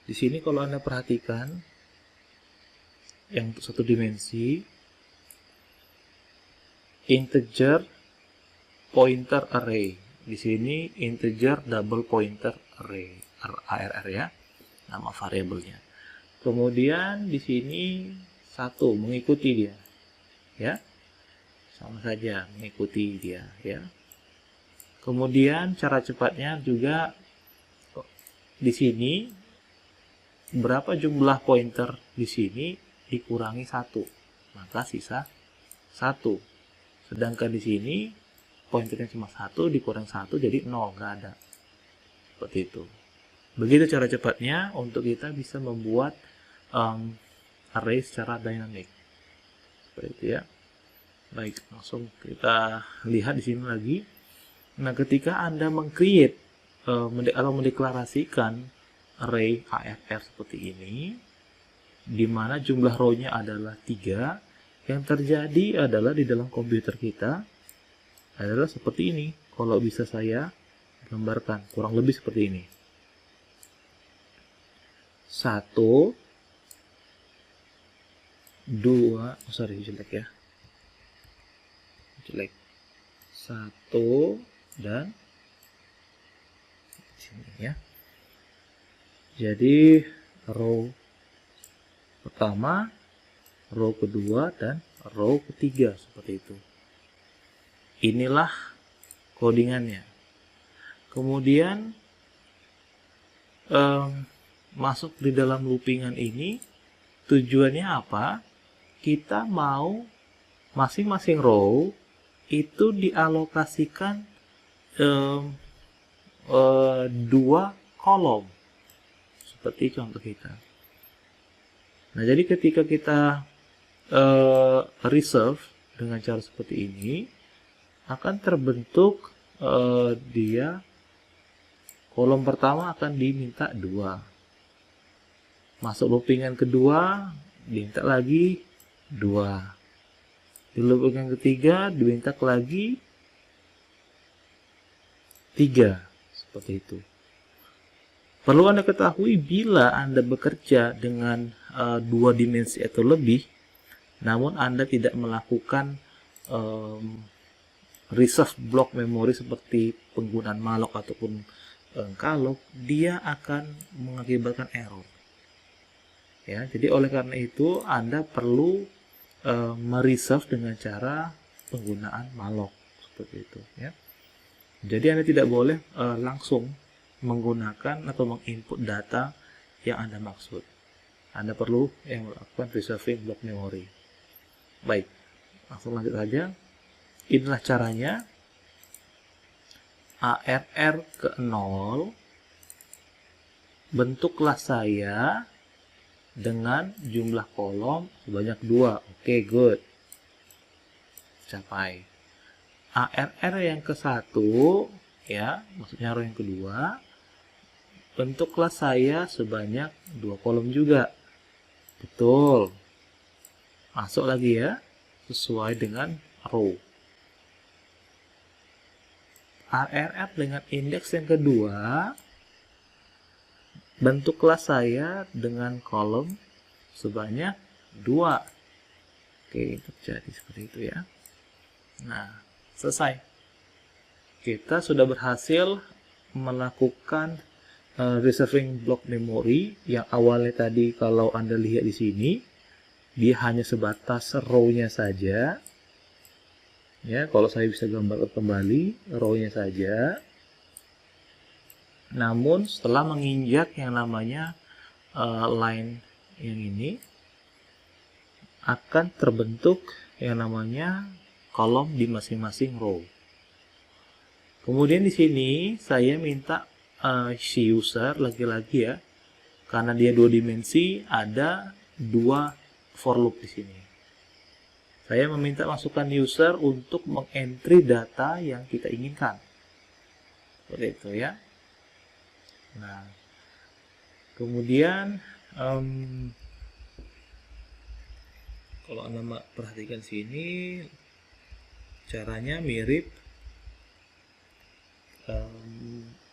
di sini kalau Anda perhatikan yang untuk 1 dimensi integer pointer array. Di sini integer double pointer array, ARR ya, nama variabelnya. Kemudian di sini 1 mengikuti dia, ya, sama saja mengikuti dia, ya. Kemudian cara cepatnya juga di sini berapa jumlah pointer di sini dikurangi 1, maka sisa 1. Sedangkan di sini pointernya cuma 1 dikurang 1 jadi 0, nggak ada. Seperti itu. Begitu cara cepatnya untuk kita bisa membuat array secara dynamic. Seperti itu ya. Baik, langsung kita lihat di sini lagi. Nah, ketika Anda meng-create atau mendeklarasikan array ARR seperti ini, di mana jumlah row-nya adalah 3, yang terjadi adalah di dalam komputer kita adalah seperti ini. Kalau bisa saya gambarkan, kurang lebih seperti ini. 1, 2, jelek ya. Jelek. 1 dan sini ya. Jadi row pertama, row kedua, dan row ketiga seperti itu. Inilah codingannya. Kemudian masuk di dalam loopingan ini tujuannya apa? Kita mau masing-masing row itu dialokasikan 2 kolom seperti contoh kita. Nah, jadi ketika kita reserve dengan cara seperti ini, akan terbentuk dia kolom pertama akan diminta 2, masuk loopingan kedua diminta lagi 2, di loopingan ketiga diminta lagi 3, seperti itu. Perlu Anda ketahui, bila Anda bekerja dengan 2 dimensi atau lebih, namun Anda tidak melakukan reserve block memori seperti penggunaan malloc ataupun calloc, dia akan mengakibatkan error. Ya, jadi oleh karena itu Anda perlu mereserve dengan cara penggunaan malloc seperti itu. Ya. Jadi Anda tidak boleh langsung menggunakan atau menginput data yang Anda maksud. Anda perlu melakukan reserving block memori. Baik, langsung lanjut saja. Inilah caranya. ARR ke 0, bentuklah saya dengan jumlah kolom sebanyak 2. Oke, good. Capai. ARR yang ke-1 ya, maksudnya row yang kedua, bentuklah saya sebanyak 2 kolom juga. Betul. Masuk lagi ya, sesuai dengan row. ARR dengan indeks yang kedua, bentuklah saya dengan kolom sebanyak 2. Oke, terjadi seperti itu ya. Nah, selesai. Kita sudah berhasil melakukan reserving block memory yang awalnya tadi kalau Anda lihat di sini, dia hanya sebatas row-nya saja. Ya, kalau saya bisa gambarkan kembali, row-nya saja. Namun setelah menginjak yang namanya line yang ini, akan terbentuk yang namanya kolom di masing-masing row. Kemudian di sini saya minta si user lagi-lagi ya, karena dia 2 dimensi, ada 2 for loop di sini. Saya meminta masukan user untuk mengentry data yang kita inginkan. Seperti itu ya. Nah, kemudian kalau Anda perhatikan sini, caranya mirip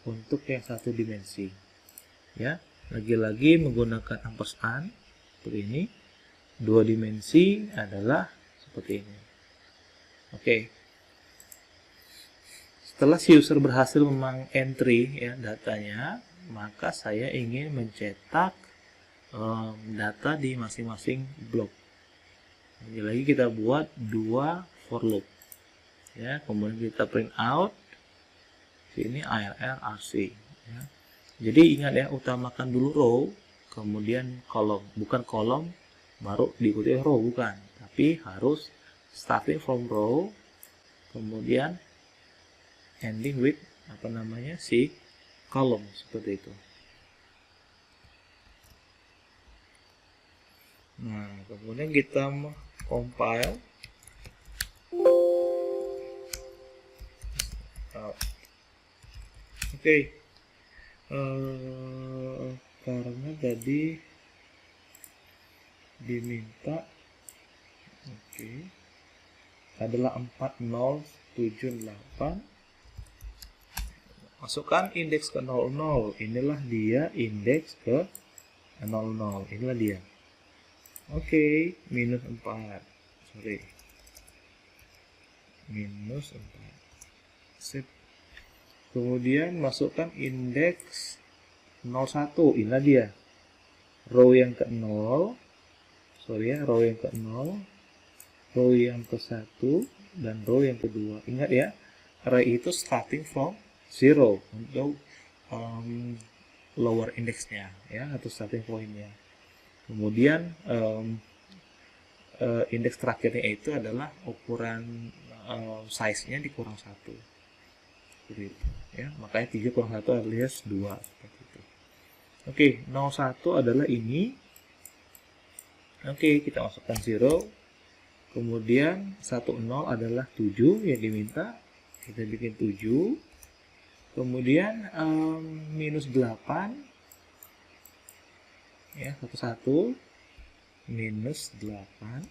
untuk yang 1 dimensi. Ya, lagi-lagi menggunakan ampersand seperti ini. 2 dimensi adalah seperti ini. Oke. Setelah si user berhasil meng-entry ya datanya, maka saya ingin mencetak data di masing-masing blok. Lagi kita buat 2 for loop. Ya, kemudian kita print out sini ARR RC ya. Jadi ingat ya, utamakan dulu row, kemudian kolom, bukan kolom baru diikuti row, bukan, tapi harus starting from row kemudian ending with si kolom, seperti itu. Nah, kemudian kita compile. Oke. Karena tadi diminta adalah 4078, masukkan indeks ke 00. Inilah dia indeks ke 00. Inilah dia. Oke, minus 4. Sorry. Minus 4. Sip. Kemudian masukkan indeks 01. Inilah dia. Row yang ke-0. Sorry ya, row yang ke-0. Row yang ke-1 dan row yang kedua. Ingat ya, array itu starting from 0 untuk lower indexnya ya, atau starting pointnya. Kemudian indeks terakhirnya itu adalah ukuran size-nya dikurang 1. Seperti itu ya, makanya 3 kurang 1 alias 2 seperti itu. Oke, 01 adalah ini. Oke, kita masukkan 0. Kemudian 10 adalah 7 yang diminta. Kita bikin 7. Kemudian minus 8 ya, 11 minus 8.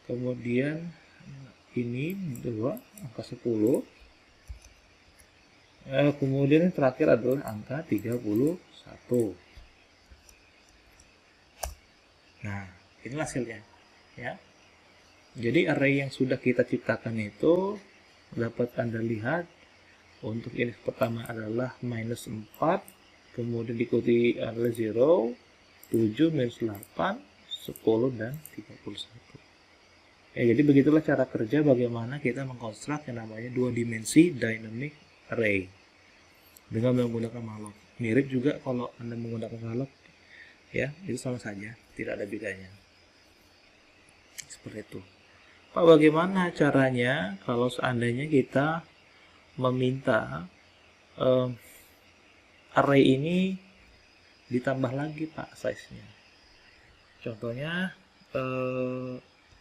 Kemudian ini 2, angka 10. Kemudian yang terakhir adalah angka 31. Nah, inilah hasilnya ya. Jadi array yang sudah kita ciptakan itu dapat Anda lihat, untuk indeks pertama adalah minus 4, kemudian diikuti adalah 0, 7, minus 8, 10, dan 31. Ya, jadi begitulah cara kerja bagaimana kita mengkonstruk yang namanya 2 dimensi dynamic array dengan menggunakan malloc. Mirip juga kalau Anda menggunakan malloc ya, itu sama saja, tidak ada bedanya. Seperti itu. Pak, bagaimana caranya kalau seandainya kita meminta array ini ditambah lagi Pak size-nya? Contohnya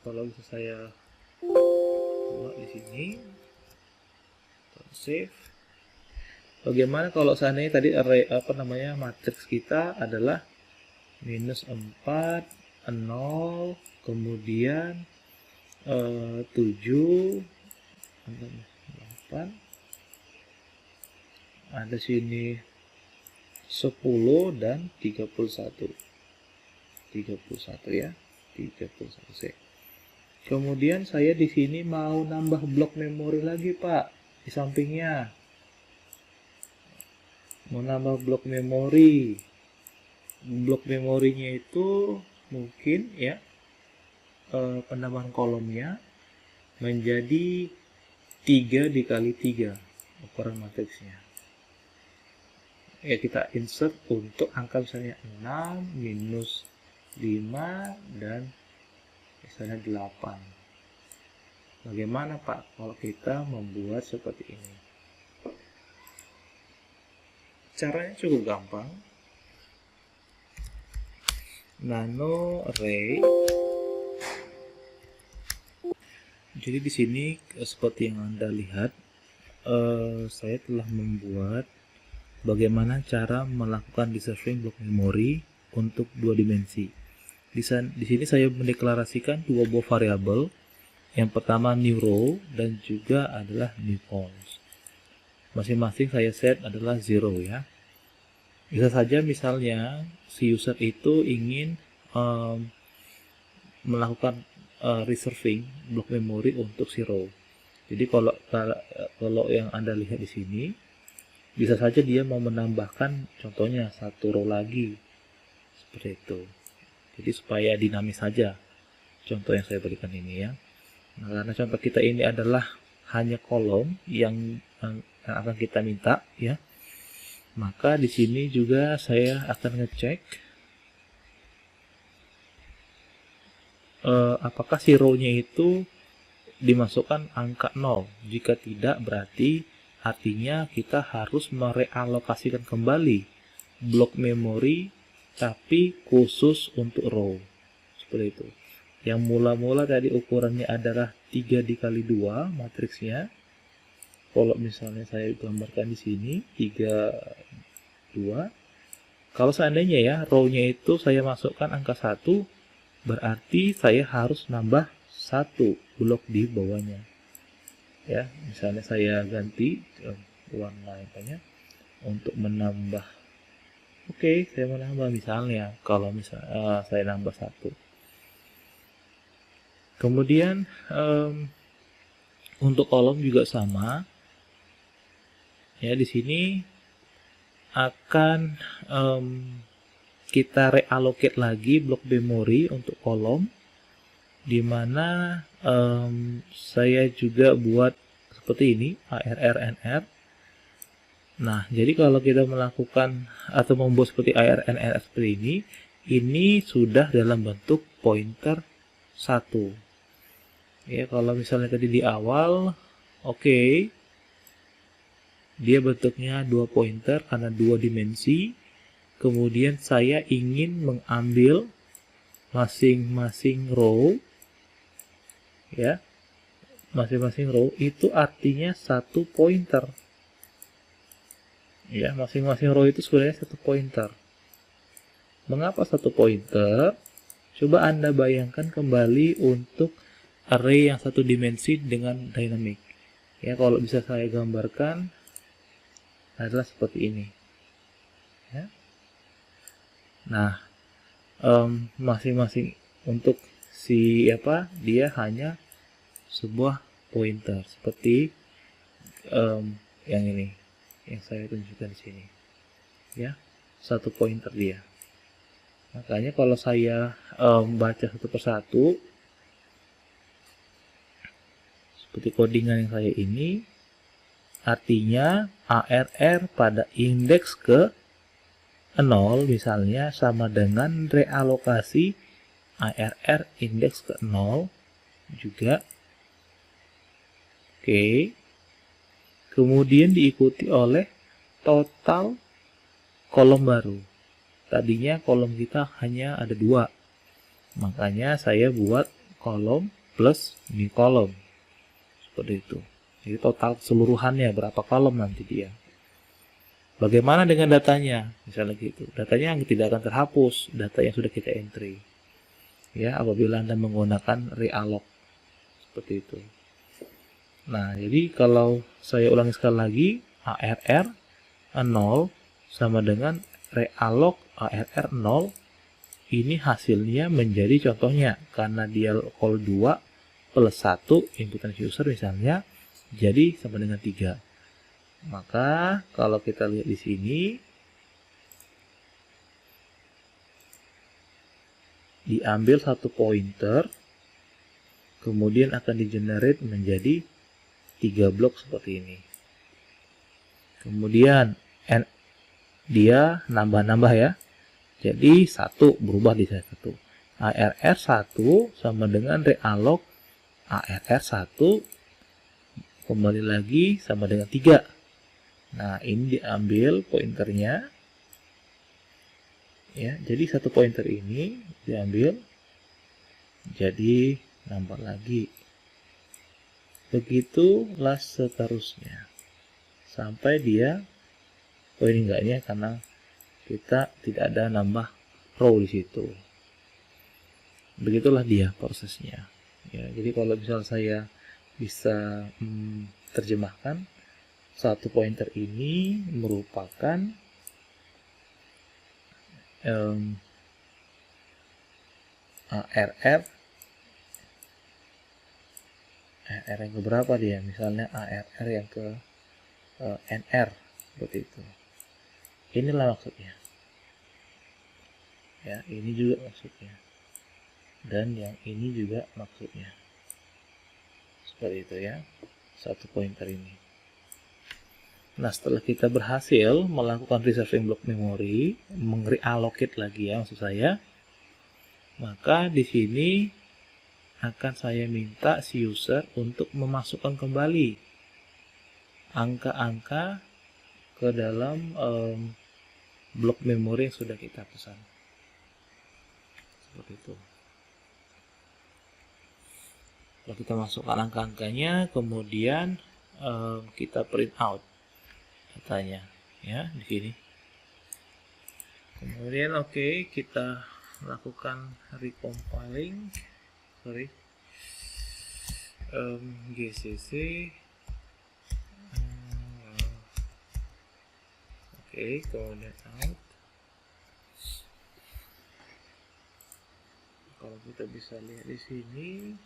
kalau bisa saya buat di sini Save. Bagaimana kalau seandainya tadi array matriks kita adalah minus 4, 0, kemudian 7, 8, ada sini 10 dan 31 ya, 31 sih. Kemudian saya di sini mau nambah blok memori lagi, Pak, di sampingnya. Mau nambah blok memori. Blok memorinya itu mungkin ya penambahan kolomnya menjadi 3 dikali 3 ukuran matriksnya. Ya, kita insert untuk angka misalnya 6, minus 5, dan misalnya 8. Bagaimana, Pak, kalau kita membuat seperti ini? Caranya cukup gampang. Nano array. Jadi di sini seperti yang Anda lihat, saya telah membuat bagaimana cara melakukan deserving blok memori untuk 2 dimensi. Di sini saya mendeklarasikan 2 buah variabel. Yang pertama new row dan juga adalah new columns. Masing-masing saya set adalah 0 ya. Bisa saja misalnya si user itu ingin melakukan reserving blok memori untuk si row. Jadi kalau yang Anda lihat di sini, bisa saja dia mau menambahkan contohnya 1 row lagi seperti itu. Jadi supaya dinamis saja contoh yang saya berikan ini ya. Nah, karena contoh kita ini adalah hanya kolom yang akan kita minta ya, maka di sini juga saya akan ngecek apakah si row-nya itu dimasukkan angka 0. Jika tidak, berarti artinya kita harus merealokasikan kembali blok memori tapi khusus untuk row. Seperti itu. Yang mula-mula tadi ukurannya adalah 3 dikali 2 matriksnya. Kalau misalnya saya gambarkan di sini 3, 2. Kalau seandainya ya row-nya itu saya masukkan angka 1, berarti saya harus nambah 1 blok di bawahnya. Ya, misalnya saya ganti warna untuk menambah. Oke, saya menambah misalnya kalau misalnya saya nambah 1. Kemudian untuk kolom juga sama. Ya, di sini akan kita reallocate lagi blok memori untuk kolom, di mana saya juga buat seperti ini ARRNR. Nah, jadi kalau kita melakukan atau membuat seperti ARNR seperti ini sudah dalam bentuk pointer 1. Ya, kalau misalnya tadi di awal, oke. Dia bentuknya 2 pointer karena 2 dimensi. Kemudian saya ingin mengambil masing-masing row. Ya. Masing-masing row itu artinya 1 pointer. Ya, masing-masing row itu sebenarnya 1 pointer. Mengapa 1 pointer? Coba Anda bayangkan kembali untuk array yang 1 dimensi dengan dynamic. Ya, kalau bisa saya gambarkan adalah seperti ini ya. Nah, masing-masing untuk si dia hanya sebuah pointer seperti yang ini yang saya tunjukkan di sini ya, 1 pointer dia. Makanya kalau saya baca satu persatu seperti codingan yang saya ini, artinya ARR pada indeks ke 0 misalnya sama dengan realokasi ARR indeks ke 0 juga. Oke. Kemudian diikuti oleh total kolom baru. Tadinya kolom kita hanya ada 2. Makanya saya buat kolom plus new kolom. Seperti itu. Jadi total keseluruhannya berapa kolom nanti dia. Bagaimana dengan datanya? Misalnya gitu. Datanya yang tidak akan terhapus, data yang sudah kita entry. Ya, apabila Anda menggunakan realloc seperti itu. Nah, jadi kalau saya ulangi sekali lagi, ARR 0 sama dengan realloc ARR 0. Ini hasilnya menjadi contohnya karena dia call 2 plus 1 inputan user misalnya jadi sama dengan 3. Maka kalau kita lihat di sini diambil satu pointer kemudian akan di-generate menjadi 3 blok seperti ini. Kemudian dia nambah-nambah ya. Jadi 1 berubah di satu. ARR 1 sama dengan realloc ARR 1 kembali lagi sama dengan 3. Nah, ini diambil pointernya. Ya, jadi satu pointer ini diambil jadi nambah lagi. Begitulah seterusnya. Sampai dia ini enggaknya karena kita tidak ada nambah row di situ. Begitulah dia prosesnya. Ya, jadi kalau misal saya bisa terjemahkan, satu pointer ini merupakan ARR yang keberapa dia? Misalnya ARR yang ke NR seperti itu. Inilah maksudnya. Ya, ini juga maksudnya. Dan yang ini juga maksudnya. Seperti itu ya. Satu pointer ini. Nah, setelah kita berhasil melakukan reserving block memory, meng-reallocate lagi ya maksud saya, maka di sini akan saya minta si user untuk memasukkan kembali angka-angka ke dalam blok memori yang sudah kita pesan. Seperti itu. Kalau kita masukkan angka-angkanya, kemudian kita print out datanya, ya di sini. Kemudian kita lakukan recompiling, GCC. Kemudian out. Kalau kita bisa lihat di sini,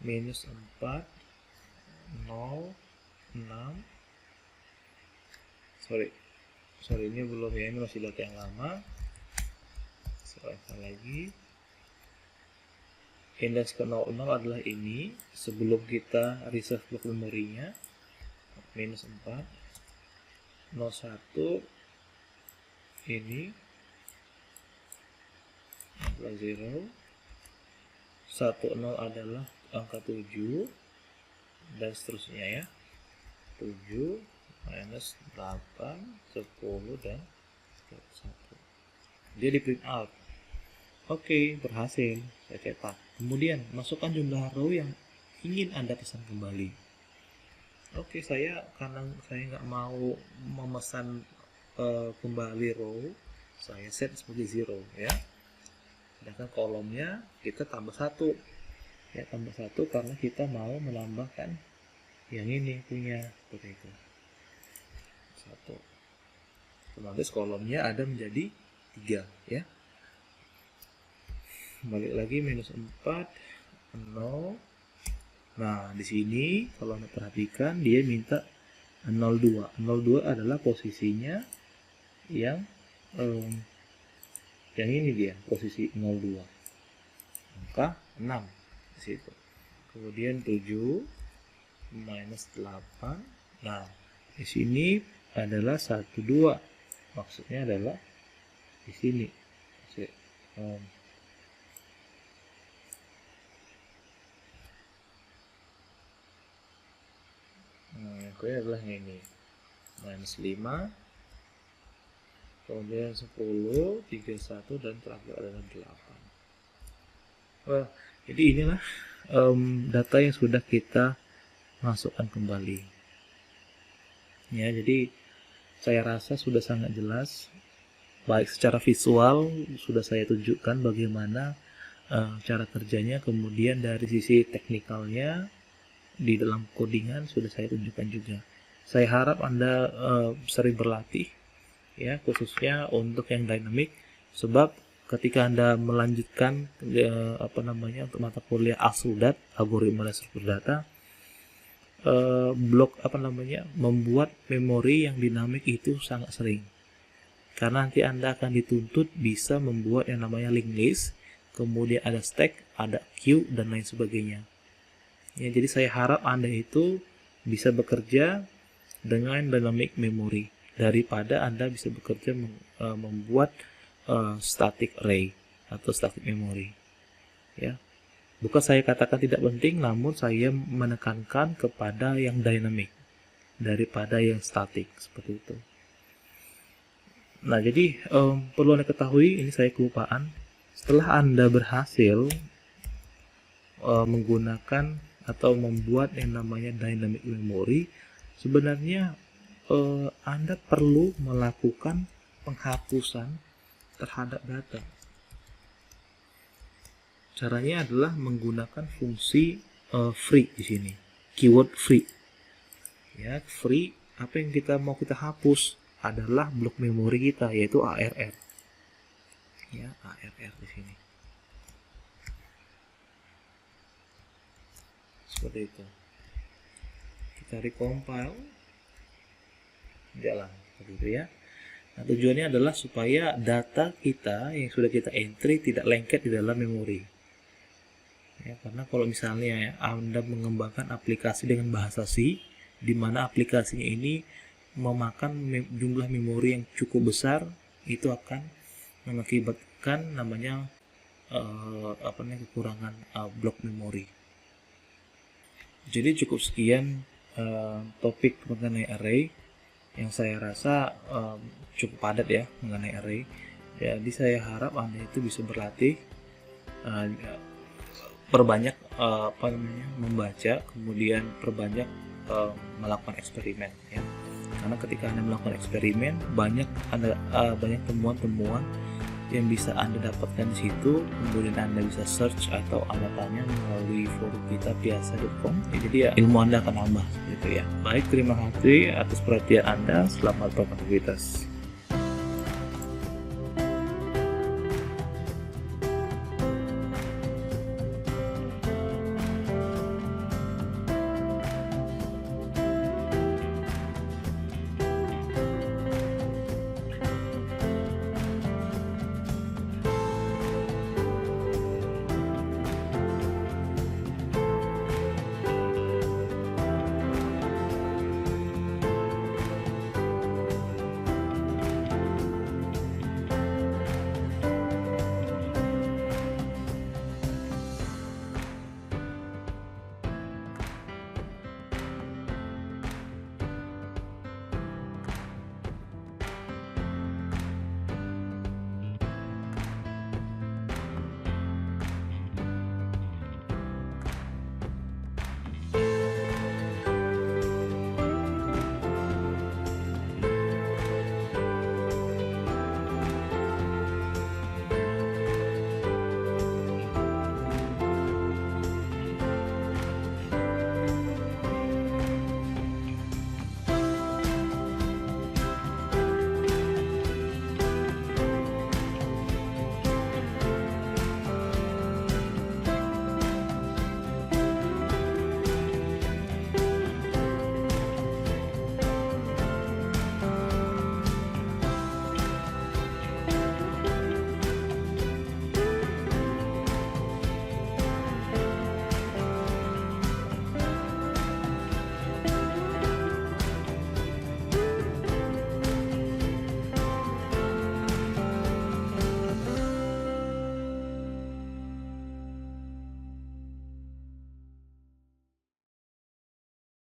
minus 4, 0, 6. Sorry ini belum ya, ini masih data yang lama. Selesai lagi. Indeks ke 00 adalah ini sebelum kita reserve block memorinya. Minus 4, 01 ini adalah 0, 10 adalah angka 7 dan seterusnya ya. 7 minus 8, 10 dan 1. Dia di print out. Berhasil saya cetak. Kemudian masukkan jumlah row yang ingin Anda pesan kembali. Karena saya nggak mau memesan kembali row, saya set seperti 0 ya. Sedangkan kolomnya kita tambah 1 ya, tambah 1 karena kita mau menambahkan yang ini punya seperti itu 1. Otomatis kolomnya ada menjadi 3 ya. Balik lagi minus 4, 0. Nah, di sini kalau Anda perhatikan dia minta 02. 02 adalah posisinya yang ini dia, posisi 02. Angka 6 di situ. Kemudian 7 minus 8. Nah, di sini adalah 12. Maksudnya adalah di sini. Adalah ini minus 5, kemudian 10, 31 dan terakhir adalah 8. Jadi inilah data yang sudah kita masukkan kembali. Ya, jadi saya rasa sudah sangat jelas, baik secara visual sudah saya tunjukkan bagaimana cara kerjanya, kemudian dari sisi teknikalnya di dalam codingan sudah saya tunjukkan juga. Saya harap Anda sering berlatih, ya, khususnya untuk yang dynamic, sebab ketika Anda melanjutkan untuk mata kuliah ASUDAT, algoritma dasar berdata, membuat memori yang dinamik itu sangat sering, karena nanti Anda akan dituntut bisa membuat yang namanya linked list, kemudian ada stack, ada queue, dan lain sebagainya. Ya, jadi saya harap Anda itu bisa bekerja dengan dynamic memory daripada Anda bisa bekerja membuat static array atau static memory. Ya, bukan saya katakan tidak penting, namun saya menekankan kepada yang dynamic daripada yang static, seperti itu. Nah, jadi perlu Anda ketahui, ini saya kelupaan, setelah Anda berhasil menggunakan atau membuat yang namanya dynamic memory, sebenarnya Anda perlu melakukan penghapusan terhadap data. Caranya adalah menggunakan fungsi free di sini, keyword free. Ya, free, apa yang kita mau kita hapus adalah blok memori kita, yaitu ARR. Ya, ARR di sini. Seperti itu. Kita recompile, jalan begitu ya. Nah, tujuannya adalah supaya data kita yang sudah kita entry tidak lengket di dalam memori. Ya, karena kalau misalnya Anda mengembangkan aplikasi dengan bahasa C, di mana aplikasinya ini memakan jumlah memori yang cukup besar, itu akan mengakibatkan namanya kekurangan blok memori. Jadi cukup sekian topik mengenai array yang saya rasa cukup padat ya mengenai array. Jadi saya harap Anda itu bisa berlatih, perbanyak membaca, kemudian perbanyak melakukan eksperimen ya. Karena ketika Anda melakukan eksperimen, banyak temuan-temuan yang bisa Anda dapatkan di situ, kemudian Anda bisa search atau Anda tanya melalui forum kita biasa.com. Jadi ya, ilmu Anda akan nambah gitu ya. Baik, terima kasih atas perhatian Anda. Selamat beraktivitas.